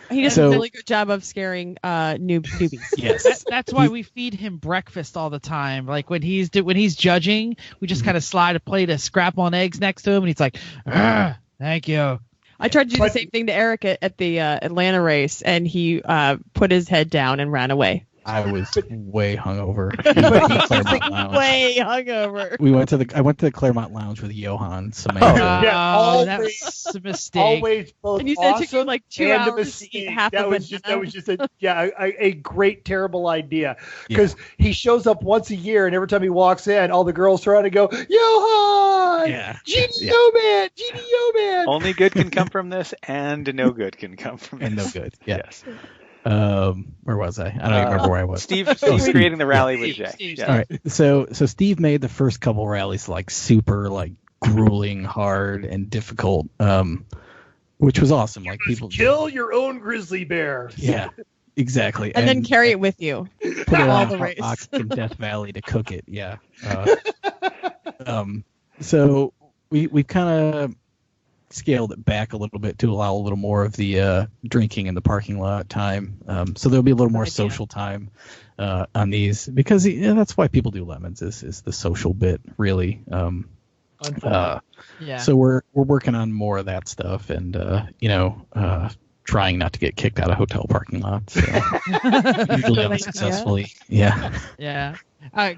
He does a really good job of scaring newbies. Yes. That's why we feed him breakfast all the time. Like when he's judging, we just kind of slide a plate of scrap-on eggs next to him, and he's like, "Thank you." I tried to do the same thing to Eric at the Atlanta race, and he put his head down and ran away. I was way hungover. Way hungover. I went to the Claremont Lounge with Johan Samantha. That was a mistake. Always both And you said it took you awesome like 2 and a hours to eat mistake. half That a was banana. just a great terrible idea because he shows up once a year and every time he walks in, all the girls throw out and go, Johan, GDO man. Only good can come from this, and no good can come from this. And no good. Yeah. Yes. Where was I? I don't even remember where I was. Steve's creating the rally with Jay. Steve. Yeah. All right. So Steve made the first couple rallies like super like grueling, hard, and difficult, which was awesome. Like people Kill your own grizzly bear. Yeah, exactly. And then carry it with you. put it all on the race. in Death Valley to cook it. Yeah. So we've kind of scaled it back a little bit to allow a little more of the drinking in the parking lot time. So there'll be a little more social time on these because that's why people do lemons is the social bit really. So we're working on more of that stuff and trying not to get kicked out of hotel parking lots. So. Usually unsuccessfully. Yeah.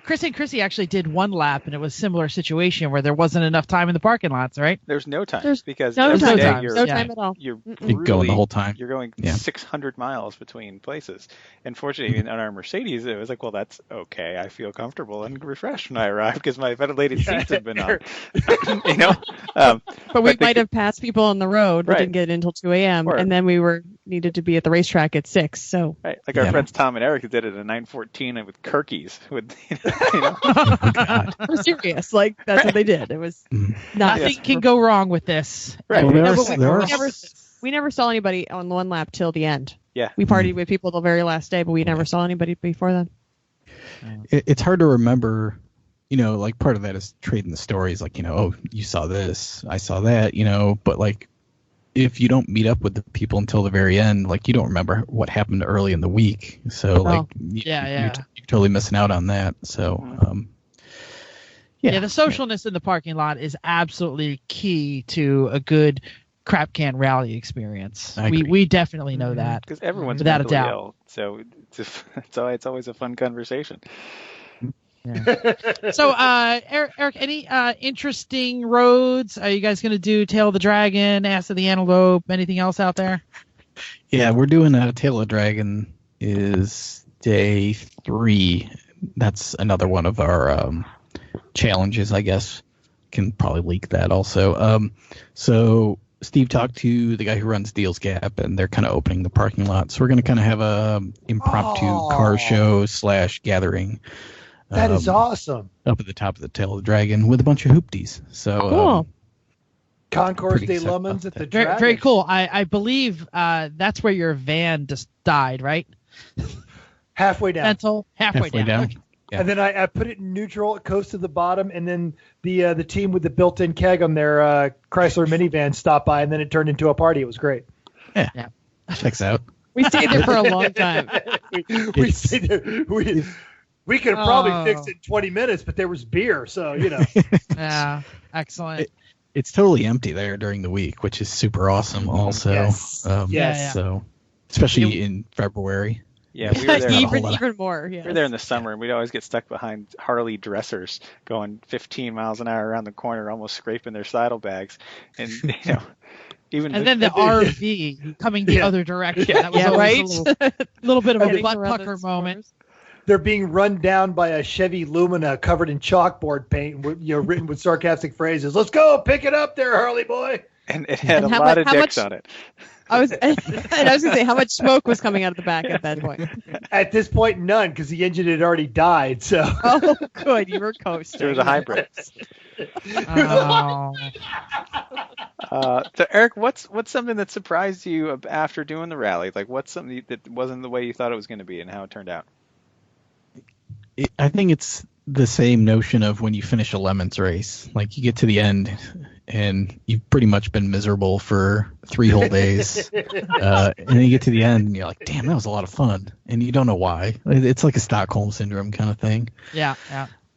Chris and Chrissy actually did one lap, and it was a similar situation where there wasn't enough time in the parking lots, right? There's no time because no every time. day No time at all. You're going the whole time. You're going 600 miles between places. And fortunately, in our Mercedes, it was like, well, that's okay. I feel comfortable and refreshed when I arrive because my ventilated seats have been on. But we might have passed people on the road. We Right. didn't get in until 2 a.m. And then we needed to be at the racetrack at 6. So right, like our friends Tom and Eric who did it at 9:14 with Kirkies with Oh, God. we're serious. Like that's what they did. It was not. Nothing can go wrong with this. Right. Well, We never saw anybody on one lap till the end. Yeah. We partied with people the very last day, but we never saw anybody before then. It's hard to remember, like part of that is trading the stories, like, oh, you saw this, I saw that, but like if you don't meet up with the people until the very end, like you don't remember what happened early in the week. So you're totally missing out on that. So, the socialness in the parking lot is absolutely key to a good crap can rally experience. We definitely know that because everyone's without a mentally doubt. ill, so it's always a fun conversation. Yeah. So, Eric, any interesting roads? Are you guys going to do Tail of the Dragon, Ass of the Antelope, anything else out there? Yeah, we're doing Tail of the Dragon is day 3. That's another one of our challenges, I guess. Can probably leak that also. So Steve talked to the guy who runs Deals Gap, and they're kind of opening the parking lot. So we're going to kind of have a impromptu car show / gathering. That is awesome. Up at the top of the Tail of the Dragon with a bunch of hoopties. So cool. Concourse de Lemons at the Dragon. Very cool. I believe that's where your van just died, right? Halfway down. Mental, halfway down. Okay. Yeah. And then I put it in neutral. It coast to the bottom, and then the team with the built-in keg on their Chrysler minivan stopped by, and then it turned into a party. It was great. Yeah. Checks out. We stayed there for a long time. we stayed there. We could have probably fixed it in 20 minutes, but there was beer, so Yeah, excellent. It's totally empty there during the week, which is super awesome. Also, Yes. So especially in February. Yeah, we were there. even more. Yeah. We were there in the summer, and we'd always get stuck behind Harley dressers going 15 miles an hour around the corner, almost scraping their saddlebags. And then the RV coming the other direction. That was always a little bit of a butt pucker moment. They're being run down by a Chevy Lumina covered in chalkboard paint, written with sarcastic phrases. "Let's go, pick it up there, Harley boy." And it had a lot of dicks on it. I was going to say, how much smoke was coming out of the back at that point? At this point, none, because the engine had already died. So. Oh, good, you were coasting. It was a hybrid. Oh. So Eric, what's something that surprised you after doing the rally? Like, what's something that wasn't the way you thought it was going to be, and how it turned out? I think it's the same notion of when you finish a Lemons race. Like, you get to the end, and you've pretty much been miserable for 3 whole days. And then you get to the end, and you're like, damn, that was a lot of fun. And you don't know why. It's like a Stockholm Syndrome kind of thing. Yeah.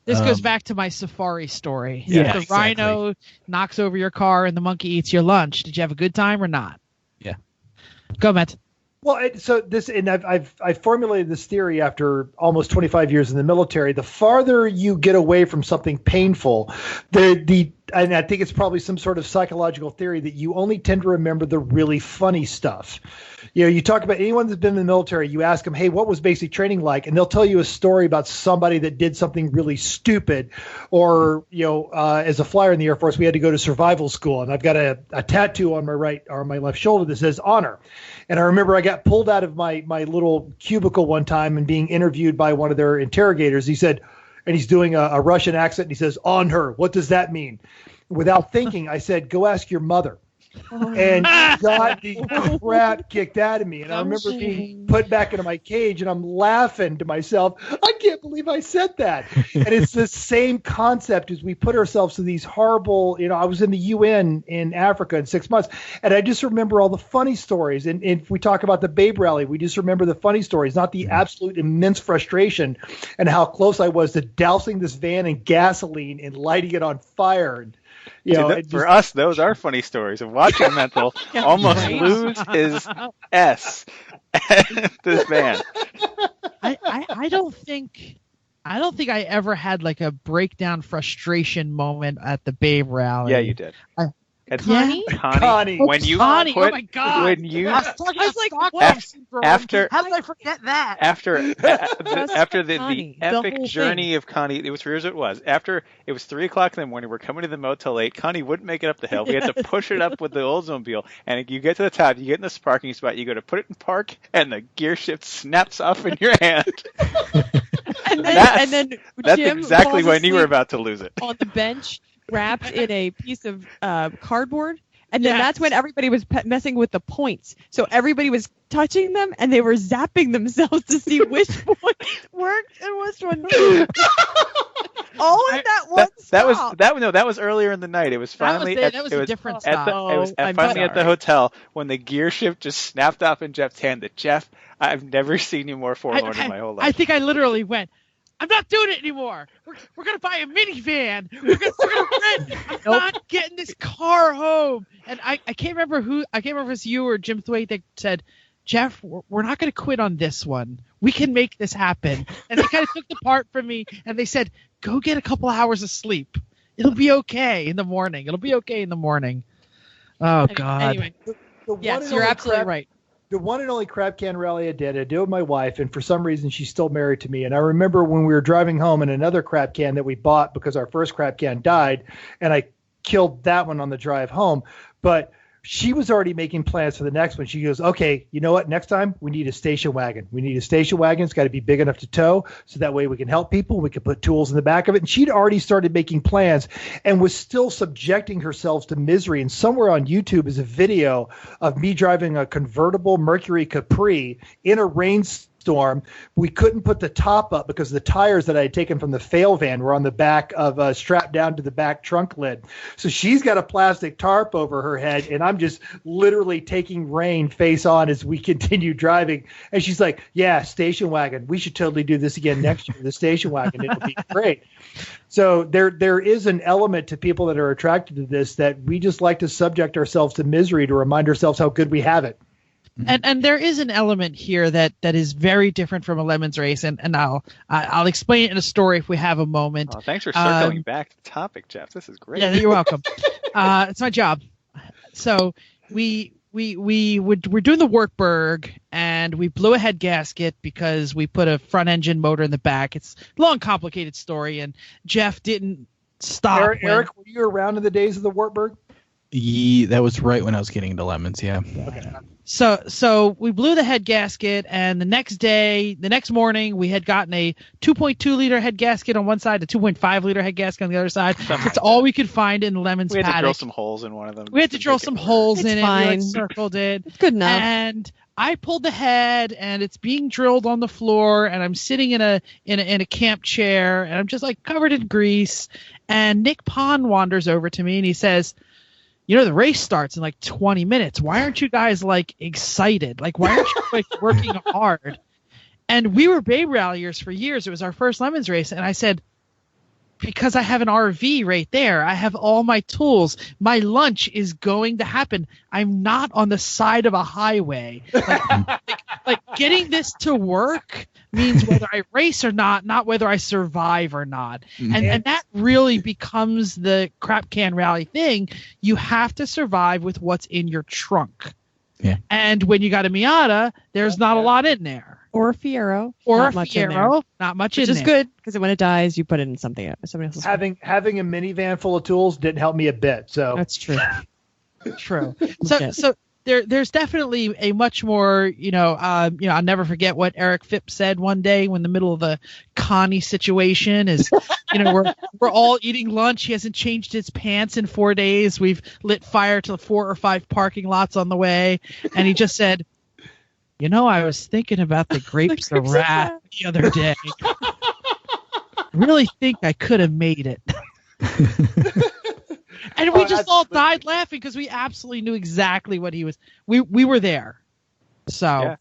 This goes back to my safari story. Yeah, the rhino knocks over your car, and the monkey eats your lunch. Did you have a good time or not? Yeah. Go, Matt. Well, I've formulated this theory after almost 25 years in the military. The farther you get away from something painful, and I think it's probably some sort of psychological theory that you only tend to remember the really funny stuff. You talk about anyone that's been in the military, you ask them, hey, what was basic training like? And they'll tell you a story about somebody that did something really stupid. Or, as a flyer in the Air Force, we had to go to survival school. And I've got a tattoo on my right or my left shoulder that says honor. And I remember I got pulled out of my little cubicle one time and being interviewed by one of their interrogators. He said, and he's doing a Russian accent, and he says, on her. What does that mean? Without thinking, I said, go ask your mother. And got the crap kicked out of me. And I remember being put back into my cage, and I'm laughing to myself. I can't believe I said that. And it's the same concept as we put ourselves to these horrible, I was in the UN in Africa in 6 months, and I just remember all the funny stories. And if we talk about the Babe Rally, we just remember the funny stories, not the absolute immense frustration and how close I was to dousing this van in gasoline and lighting it on fire. And for us, those are funny stories of watching Mental almost lose his S at this van. I don't think I ever had like a breakdown frustration moment at the Babe Rally. Yeah, you did. Connie? Connie. When you Connie, put, oh my God. When you I was like, what? After how did I forget that? After the Connie, epic the journey thing. of Connie, it was here's what it was. After it was 3:00 in the morning, we're coming to the motel late. Connie wouldn't make it up the hill. We had to push it up with the Oldsmobile. And you get to the top, you get in this parking spot, you go to put it in park, and the gear shift snaps off in your hand. And then that's Jim exactly falls when you were asleep about to lose it. on the bench, wrapped in a piece of cardboard. And then Yes. that's when everybody was messing with the points. So everybody was touching them, and they were zapping themselves to see which point worked and which one didn't. All in that one stop. That was earlier in the night. It was finally that was a different stop. finally at the sorry. hotel when the gear shift just snapped off in Jeff's hand. That Jeff, I've never seen you more forlorn in my whole life. I think I literally went, I'm not doing it anymore. We're gonna buy a minivan. We're gonna rent. I'm not getting this car home. And I can't remember if it was you or Jim Thwaite that said, Jeff, we're not gonna quit on this one. We can make this happen. And they kind of took the part from me, and they said, go get a couple hours of sleep. It'll be okay in the morning. Oh God. Anyway, yes, you're absolutely right. The one and only crap can rally I did with my wife, and for some reason she's still married to me. And I remember when we were driving home in another crap can that we bought because our first crap can died, and I killed that one on the drive home. But she was already making plans for the next one. She goes, okay, you know what? Next time we need a station wagon. We need a station wagon. It's got to be big enough to tow, so that way we can help people. We can put tools in the back of it. And she'd already started making plans and was still subjecting herself to misery. And somewhere on YouTube is a video of me driving a convertible Mercury Capri in a rainstorm. We couldn't put the top up because the tires that I had taken from the fail van were on the back of strapped down to the back trunk lid. So she's got a plastic tarp over her head, and I'm just literally taking rain face on as we continue driving. And she's like, yeah, station wagon. We should totally do this again next year. The station wagon. It'll be great. So there is an element to people that are attracted to this, that we just like to subject ourselves to misery to remind ourselves how good we have it. And there is an element here that is very different from a Lemons race, and I'll explain it in a story if we have a moment. Oh, thanks for circling back to the topic, Jeff. This is great. Yeah, you're welcome. It's my job. So we're doing the Wartburg, and we blew a head gasket because we put a front engine motor in the back. It's a long, complicated story, and Jeff didn't stop. Eric, were you around in the days of the Wartburg? That was right when I was getting into Lemons, yeah. Okay. So we blew the head gasket, and the next morning, we had gotten a 2.2 liter head gasket on one side, a 2.5 liter head gasket on the other side. That's all we could find in the Lemons paddock. We had to drill some holes in one of them. We had to drill some holes in it. Fine. We circled it. It's good enough. And I pulled the head, and it's being drilled on the floor, and I'm sitting in a camp chair, and I'm just like covered in grease. And Nick Pond wanders over to me, and he says, you know, the race starts in like 20 minutes. Why aren't you guys like excited? Like, why aren't you like working hard? And we were Babe Ralliers for years. It was our first Lemons race. And I said, because I have an RV right there. I have all my tools. My lunch is going to happen. I'm not on the side of a highway. Like getting this to work means whether I race or not whether I survive or not. And that really becomes the crap can rally thing. You have to survive with what's in your trunk. Yeah. And when you got a Miata, there's not a lot in there. Or a Fiero. Or not a much in there. Fiero, not much in Which there. is good, because when it dies, you put it in somebody else's. Having a minivan full of tools didn't help me a bit. So That's true. True. So there's definitely a much more, I'll never forget what Eric Phipps said one day when the middle of a Connie situation is, we're all eating lunch. He hasn't changed his pants in 4 days. We've lit fire to 4 or 5 parking lots on the way. And he just said, I was thinking about the grapes of wrath the other day. I really think I could have made it. And we just all died laughing because we absolutely knew exactly what he was. We were there. So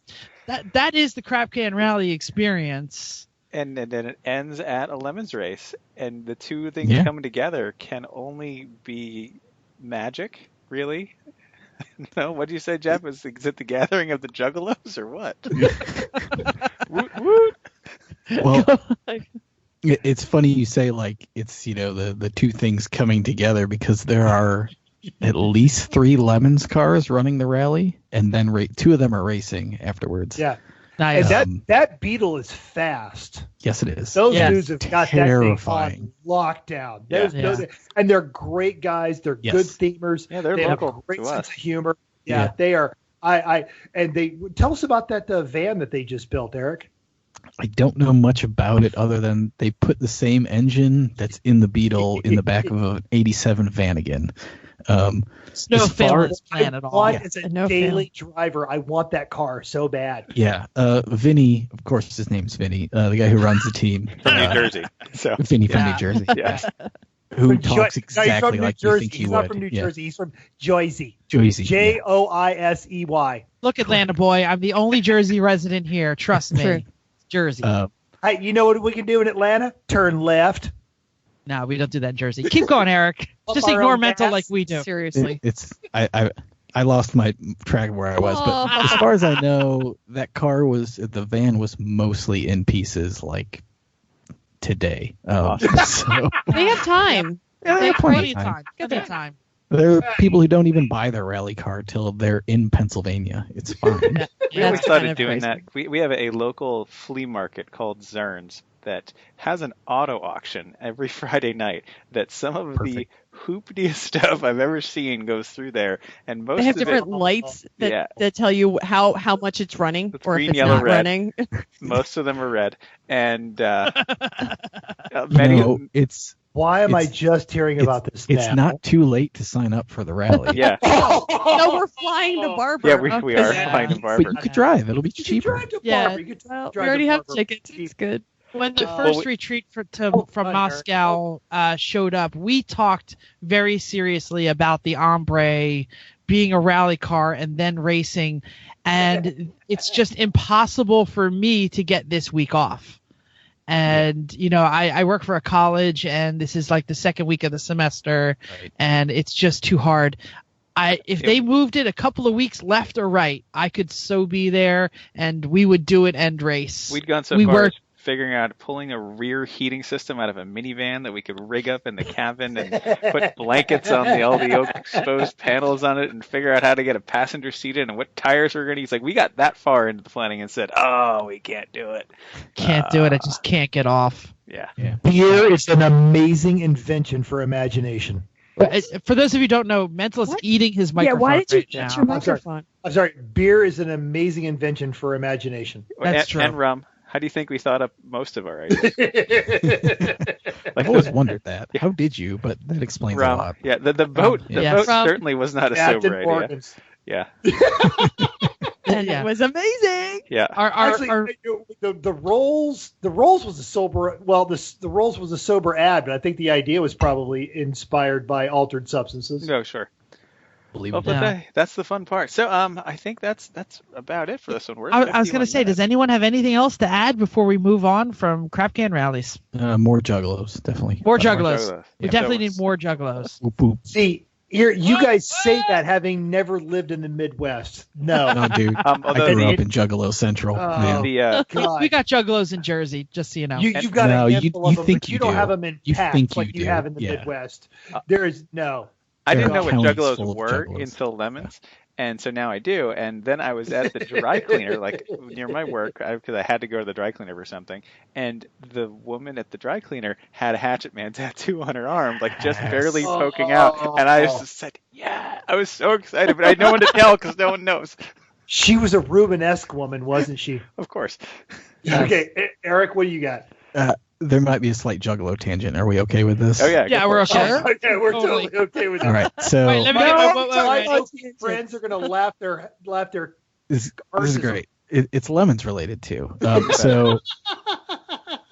that is the crap can rally experience. And then it ends at a Lemons race. And the two things coming together can only be magic, really. No, what do you say, Jeff? Is it the gathering of the Juggalos or what? Woot woot. Well, it's funny you say like it's the two things coming together, because there are at least 3 Lemons cars running the rally, and then 2 of them are racing afterwards. Yeah. Nice. And that Beetle is fast. Yes, it is. Those dudes have got terrifying. That thing on lockdown. And they're great guys. They're good themers. Yeah, they're they local have a great to sense us. of humor. Yeah, they are. And they tell us about that van that they just built, Eric. I don't know much about it other than they put the same engine that's in the Beetle in the back of an 87 Vanagon. It's no fail on this plan at all. As a daily driver, I want that car so bad. Yeah. Vinny, of course his name's Vinny, the guy who runs the team. From New Jersey. So. Vinny from New Jersey. Yeah. Who talks exactly like you think he would. He's not from New Jersey. He's from Jersey. Jersey. Joisey. Look, Atlanta boy, I'm the only Jersey resident here. Trust me. True. Jersey. Hey, you know what we can do in Atlanta? Turn left. No, we don't do that in Jersey. Keep going, Eric. Just ignore mental like we do. Seriously. I lost my track of where I was, but as far as I know, the van was mostly in pieces like today. So They have time. They have plenty of time. time. there are people who don't even buy their rally car till they're in Pennsylvania. It's fine. We always started doing that. We have a local flea market called Zern's that has an auto auction every Friday night that some of the hooptiest stuff I've ever seen goes through there, and most They have of different it, lights that tell you how much it's running, It's or green, if it's yellow, not red. running. most of them are red, and many. It's Why am I just hearing about this now? It's not too late to sign up for the rally. Yeah, No, we're flying to Barber. yeah, we are Yeah. flying to But Barber. you could drive. It'll be You can cheaper. drive to Yeah. Barber. You can Well, we drive already to have Barber. tickets. It's good. When the Well, first we- retreat from Eric. Moscow showed up, we talked very seriously about the Ombre being a rally car and then racing, and it's just impossible for me to get this week off. And I work for a college, and this is like the second week of the semester, Right. and it's just too hard. If they moved it a couple of weeks left or right, I could so be there, and we would do it and race. We'd gone so We far were- as figuring out pulling a rear heating system out of a minivan that we could rig up in the cabin and put blankets on all the exposed panels on it and figure out how to get a passenger seat in and what tires we're going to use. Like, we got that far into the planning and said, oh, we can't do it. Can't do it. I just can't get off. Yeah. Beer is an amazing invention for imagination. For those of you who don't know, Mental is What? eating his microphone why did you right get now. your I'm sorry. microphone? I'm sorry. Beer is an amazing invention for imagination. That's and, true. And rum. How do you think we thought up most of our ideas? I've always wondered that. How did you? But that explains a Rum. lot. Yeah, the boat. The Yes. boat Rum. certainly was not a Captain sober idea. Morgan's. Yeah. And Yeah. it was amazing. Yeah. Actually, the Rolls was a sober. Well, the Rolls was a sober ad, but I think the idea was probably inspired by altered substances. No, sure. Believe Well, it. but Yeah. that's the fun part. So, I think that's about it for this one. We're at I was going to 51 say, does minutes. anyone have anything else to add before we move on from crap can rallies? More juggalos, definitely. More More juggalos. juggalos. We Yeah. definitely So- need more juggalos. Whoop, whoop. See, here you guys say that having never lived in the Midwest. No, No, dude. I although grew up in Juggalo Central. Oh. man. the God. We got juggalos in Jersey, just so you know. You've got No, a you- handful you of them, think but you you don't do. have them in You packs think like you you do. have in the Yeah. Midwest. There is no. I didn't There know are what counties juggalos full of were juggalos. until Lemons, and so now I do. And then I was at the dry cleaner, like near my work, because I had to go to the dry cleaner for something. And the woman at the dry cleaner had a Hatchet Man tattoo on her arm, like just barely poking out. And I just said, "Yeah!" I was so excited, but I had no one to tell because no one knows. She was a Rubenesque woman, wasn't she? Of course. Okay, Eric, what do you got? There might be a slight Juggalo tangent. Are we okay with this? Oh yeah. Yeah, go we're for it. okay. Okay, we're Totally. totally okay with All that. right. So Wait, let me No, get my wait. Aussie friends are gonna laugh their this is arses. great. It's Lemons related too. So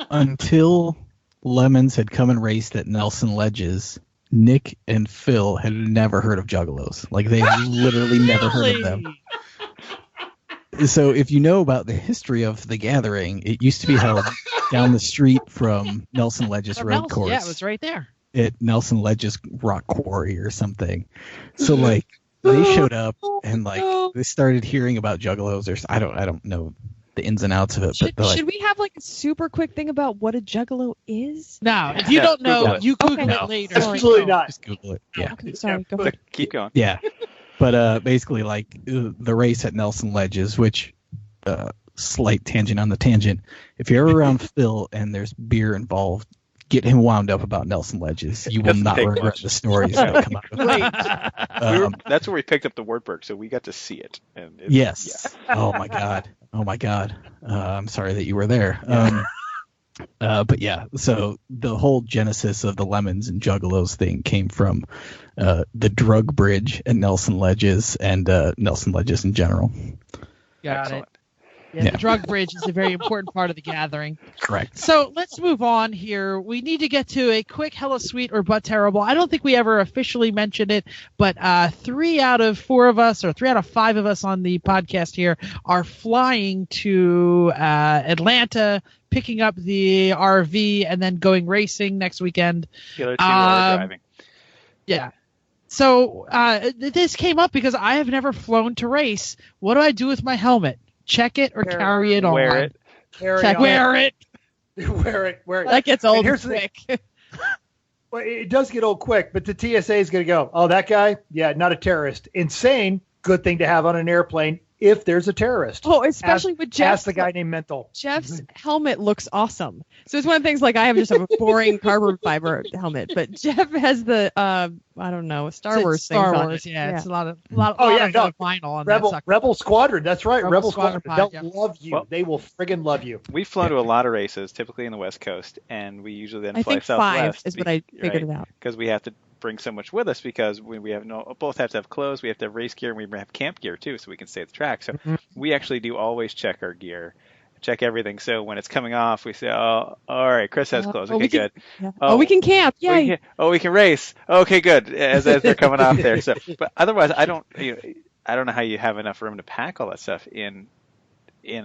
until Lemons had come and raced at Nelson Ledges, Nick and Phil had never heard of Juggalos. Like they literally never heard of them. So if you know about the history of the gathering, it used to be held down the street from Nelson Ledges Road Course. Yeah, it was right there. At Nelson Ledges Rock Quarry or something. So like they showed up and like they started hearing about Juggalos, or I don't know the ins and outs of it, but they're like, Should we have like a super quick thing about what a juggalo is? No, if you Yeah, don't know, Google it. you Google Okay. it later. Absolutely not. just Google it. Yeah. Okay, sorry. Go So ahead. keep going. Yeah. But basically like the race at Nelson Ledges, which slight tangent on the tangent. If you're ever around Phil and there's beer involved, get him wound up about Nelson Ledges. You will Doesn't not take regret much. the stories that come out of it. That's where we picked up the Wartburg, so we got to see it. And Yes. Oh my God. Oh my God. I'm sorry that you were there. But yeah, so the whole genesis of the Lemons and Juggalos thing came from the drug bridge at Nelson Ledges and Nelson Ledges in general. Got Excellent. it. Yeah, the drug bridge is a very important part of the gathering. Correct. So let's move on here. We need to get to a quick hella sweet or but terrible. I don't think we ever officially mentioned it, but 3 out of 4 of us, or 3 out of 5 of us on the podcast here, are flying to Atlanta, picking up the RV, and then going racing next weekend. The other two are driving. Yeah. So this came up because I have never flown to race. What do I do with my helmet? Check it or carry it on? Wear it. Carry Check on. wear it. Wear it. That gets old here's the quick. Well, it does get old quick, but the TSA is going to go, oh, that guy? Yeah, not a terrorist. Insane. Good thing to have on an airplane. if there's a terrorist. Oh, especially with Jeff. Ask the guy named Mental. Jeff's helmet looks awesome. So it's one of the things, like, I have just a boring carbon fiber helmet, but Jeff has the I don't know, Star Wars thing. Star Wars, yeah. It's a lot of vinyl on that. Rebel Squadron. That's right. Rebel Squadron. Pod, They'll love you. Well, they will friggin' love you. We've flown to a lot of races, typically in the West Coast, and we usually then fly Southwest. I think 5 is what I figured it out. Because we have to bring so much with us, because we have both have to have clothes, we have to have race gear, and we have camp gear too, so we can stay at the track. So we actually do always check our gear, check everything. So when it's coming off, we say, "Oh, all right, Chris has clothes. Okay, good. Yeah. We can camp. Yay! We can race. Okay, good." As they're coming off there. So, but otherwise, I don't know how you have enough room to pack all that stuff in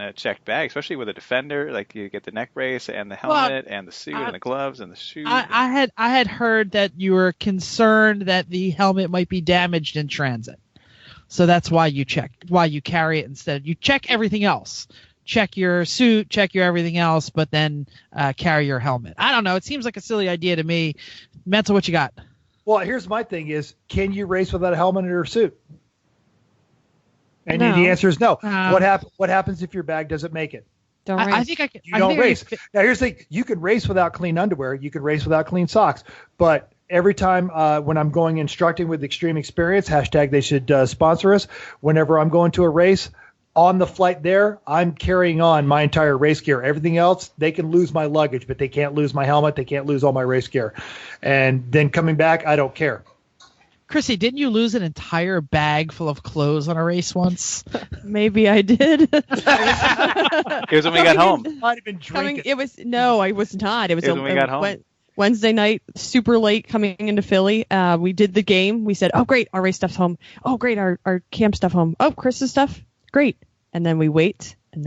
a checked bag, especially with a Defender. Like, you get the neck brace and the helmet and the suit and the gloves and the shoes. I had heard that you were concerned that the helmet might be damaged in transit, so that's why you carry it instead. You check everything else. Check your suit, check your everything else, but then carry your helmet. I don't know. It seems like a silly idea to me. Mental, what you got? Well, here's my thing is, can you race without a helmet or a suit? And the answer is no. What happens if your bag doesn't make it? Don't race. I think I can. You don't race. Now, here's the thing. You can race without clean underwear. You can race without clean socks. But every time when I'm going instructing with Extreme Experience, # they should sponsor us, whenever I'm going to a race, on the flight there, I'm carrying on my entire race gear. Everything else, they can lose my luggage, but they can't lose my helmet. They can't lose all my race gear. And then coming back, I don't care. Chrissy, didn't you lose an entire bag full of clothes on a race once? Maybe I did. It was when we got home. Might have been drinking. I was not. It was when we got home. Wednesday night, super late, coming into Philly. We did the game. We said, "Oh, great, our race stuff's home. Oh, great, our camp stuff home. Oh, Chris's stuff, great." And then we wait, and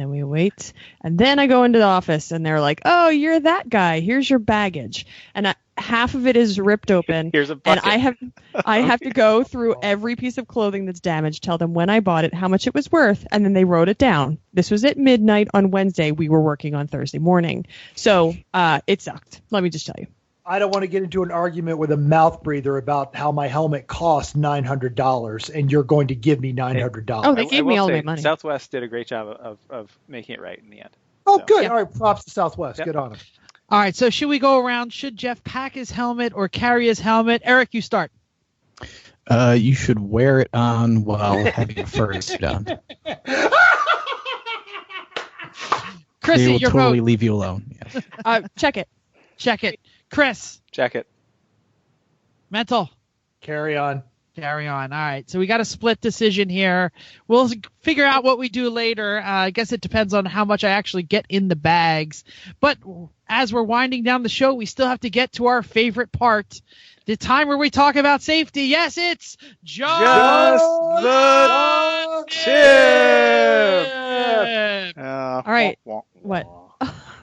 then I go into the office, and they're like, "Oh, you're that guy. Here's your baggage." And half of it is ripped open. Here's a bucket. And I have to go through every piece of clothing that's damaged, tell them when I bought it, how much it was worth, and then they wrote it down. This was at midnight on Wednesday. We were working on Thursday morning. So it sucked. Let me just tell you. I don't want to get into an argument with a mouth breather about how my helmet costs $900 and you're going to give me $900. Oh, they gave me all my money. Southwest did a great job of making it right in the end. Oh, good. Yeah. All right. Props to Southwest. Yep. Good on them. All right. So should we go around? Should Jeff pack his helmet or carry his helmet? Eric, you start. You should wear it on while having a fur suit on. Chrissy, will your totally vote. Leave you alone. Yes. Check it. Chris. Check it. Mental. Carry on. All right. So we got a split decision here. We'll figure out what we do later. I guess it depends on how much I actually get in the bags. But as we're winding down the show, we still have to get to our favorite part, the time where we talk about safety. Yes, it's just the tip. All right. What?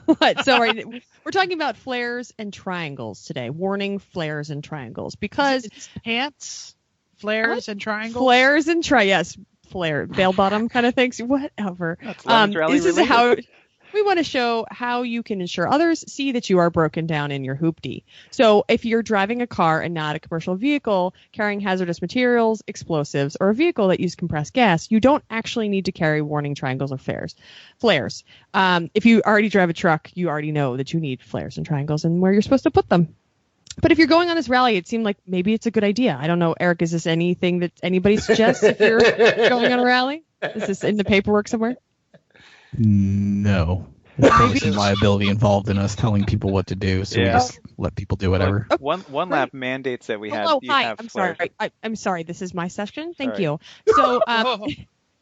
What? So we're talking about flares and triangles today. Warning: flares and triangles, because it's pants, flares and triangles. Flares and yes, flare, bell bottom kind of things. Whatever. This is how we want to show how you can ensure others see that you are broken down in your hoopty. So if you're driving a car and not a commercial vehicle, carrying hazardous materials, explosives, or a vehicle that uses compressed gas, you don't actually need to carry warning triangles or flares. If you already drive a truck, you already know that you need flares and triangles and where you're supposed to put them. But if you're going on this rally, it seemed like maybe it's a good idea. I don't know, Eric, is this anything that anybody suggests if you're going on a rally? Is this in the paperwork somewhere? No. There's some liability involved in us telling people what to do, so we just let people do whatever. One lap mandates that we have. Oh, hi. I'm sorry. I'm sorry. This is my section. Thank you. So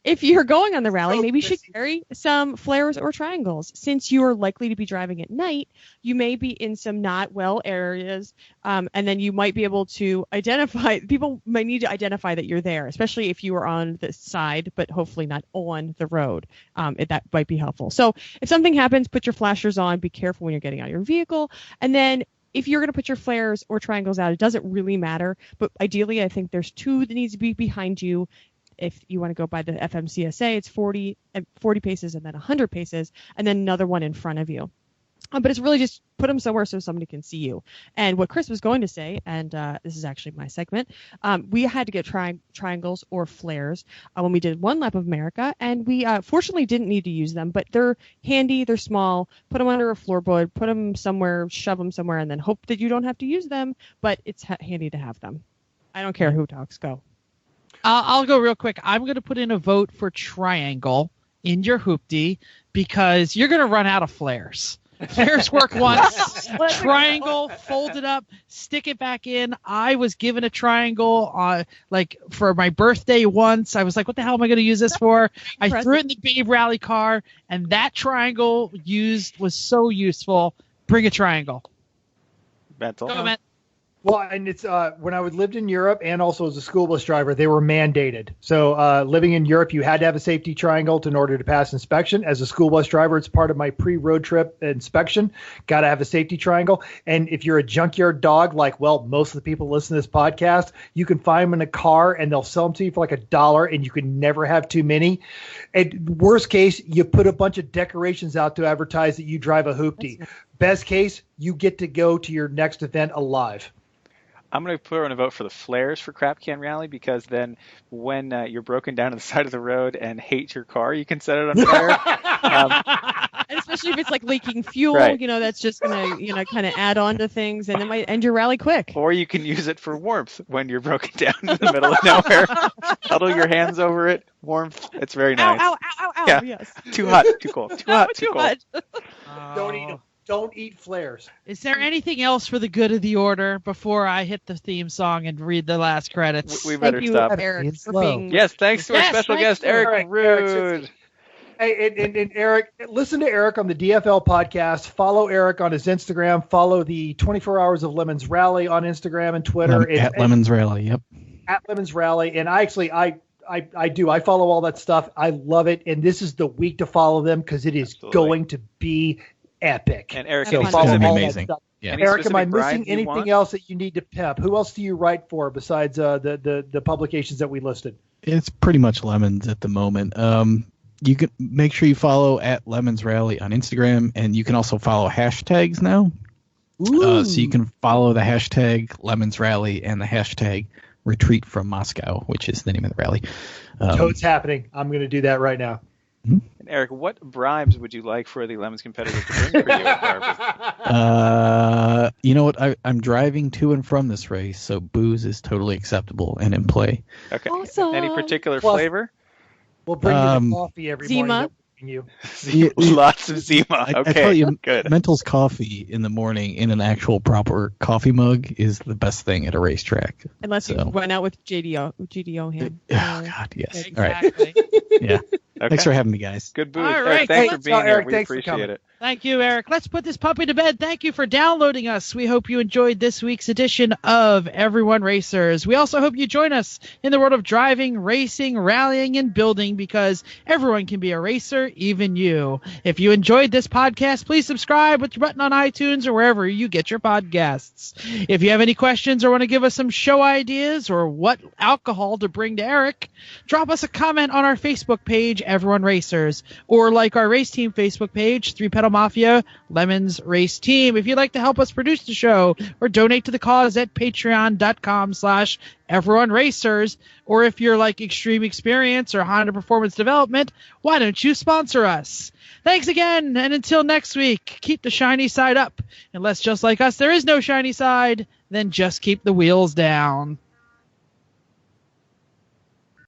if you're going on the rally, maybe you should carry some flares or triangles. Since you are likely to be driving at night, you may be in some not well areas, and then you might be able to people might need to identify that you're there, especially if you are on the side, but hopefully not on the road. That might be helpful. So if something happens, put your flashers on, be careful when you're getting out of your vehicle, and then if you're going to put your flares or triangles out, it doesn't really matter, but ideally I think there's 2 that needs to be behind you. If you want to go by the FMCSA, it's 40 paces and then 100 paces, and then another one in front of you. But it's really just put them somewhere so somebody can see you. And what Chris was going to say, and this is actually my segment, we had to get triangles or flares when we did one lap of America, and we fortunately didn't need to use them, but they're handy, they're small, put them under a floorboard, put them somewhere, shove them somewhere, and then hope that you don't have to use them, but it's handy to have them. I don't care who talks, go. I'll go real quick. I'm going to put in a vote for triangle in your hoopty because you're going to run out of flares. Flares work once. Triangle, fold it up, stick it back in. I was given a triangle for my birthday once. I was like, what the hell am I going to use this for? I threw it in the Babe Rally car, and that triangle was so useful. Bring a triangle. Mental. Go, Matt. Well, and it's when I lived in Europe and also as a school bus driver, they were mandated. So living in Europe, you had to have a safety triangle in order to pass inspection. As a school bus driver, it's part of my pre-road trip inspection. Got to have a safety triangle. And if you're a junkyard dog, most of the people listen to this podcast, you can find them in a car and they'll sell them to you for $1, and you can never have too many. And worst case, you put a bunch of decorations out to advertise that you drive a hoopty. Best case, you get to go to your next event alive. I'm going to put in a vote for the flares for Crap Can Rally, because then when you're broken down to the side of the road and hate your car, you can set it on fire. And especially if it's leaking fuel, right. That's just going to, kind of add on to things, and it might end your rally quick. Or you can use it for warmth when you're broken down in the middle of nowhere. Huddle your hands over it. Warmth. It's very nice. Ow, ow, ow, ow, yeah. Yes. Too hot, too cold. Too hot, too cold. Don't eat them. Don't eat flares. Is there anything else for the good of the order before I hit the theme song and read the last credits? We better stop. Eric, for being... Yes, thanks to our special guest, Eric Rood. Hey, and Eric, listen to Eric on the DFL podcast. Follow Eric on his Instagram. Follow the 24 Hours of Lemons Rally on Instagram and Twitter. At Lemons Rally, yep. At Lemons Rally. And I do. I follow all that stuff. I love it. And this is the week to follow them because it is going to be epic. And Eric, it's going to be amazing. Yeah. Eric, am I missing anything else that you need to pimp? Who else do you write for besides the publications that we listed? It's pretty much Lemons at the moment. You can make sure you follow at Lemons Rally on Instagram, and you can also follow hashtags now. So you can follow the hashtag Lemons Rally and the hashtag Retreat from Moscow, which is the name of the rally. So it's happening. I'm going to do that right now. Mm-hmm. And Eric, what bribes would you like for the Lemons competitors to bring for you at Harvard? You know what? I'm driving to and from this race, so booze is totally acceptable and in play. Okay. Awesome. Any particular flavor? We'll bring you the coffee every Zima. morning. You. Lots of Zima. Okay, I tell you, good. Mental's coffee in the morning in an actual proper coffee mug is the best thing at a racetrack. Unless you went out with GDO him. Oh, God, yes. Exactly. All right. Yeah. Okay. Thanks for having me, guys. Good booze. All Eric, right. thanks for being here. Eric, We thanks for appreciate coming. it. Thank you, Eric. Let's put this puppy to bed. Thank you for downloading us. We hope you enjoyed this week's edition of Everyone Racers. We also hope you join us in the world of driving, racing, rallying, and building, because everyone can be a racer, even you. If you enjoyed this podcast, please subscribe with your button on iTunes or wherever you get your podcasts. If you have any questions or want to give us some show ideas or what alcohol to bring to Eric, drop us a comment on our Facebook page, Everyone Racers, or like our race team Facebook page, 3 Pedal Mafia Lemons Race Team. If you'd like to help us produce the show or donate to the cause at patreon.com/Everyone Racers, or if you're like Extreme Experience or Honda Performance Development, why don't you sponsor us? Thanks again, and until next week, keep the shiny side up. Unless, just like us, there is no shiny side, then just keep the wheels down.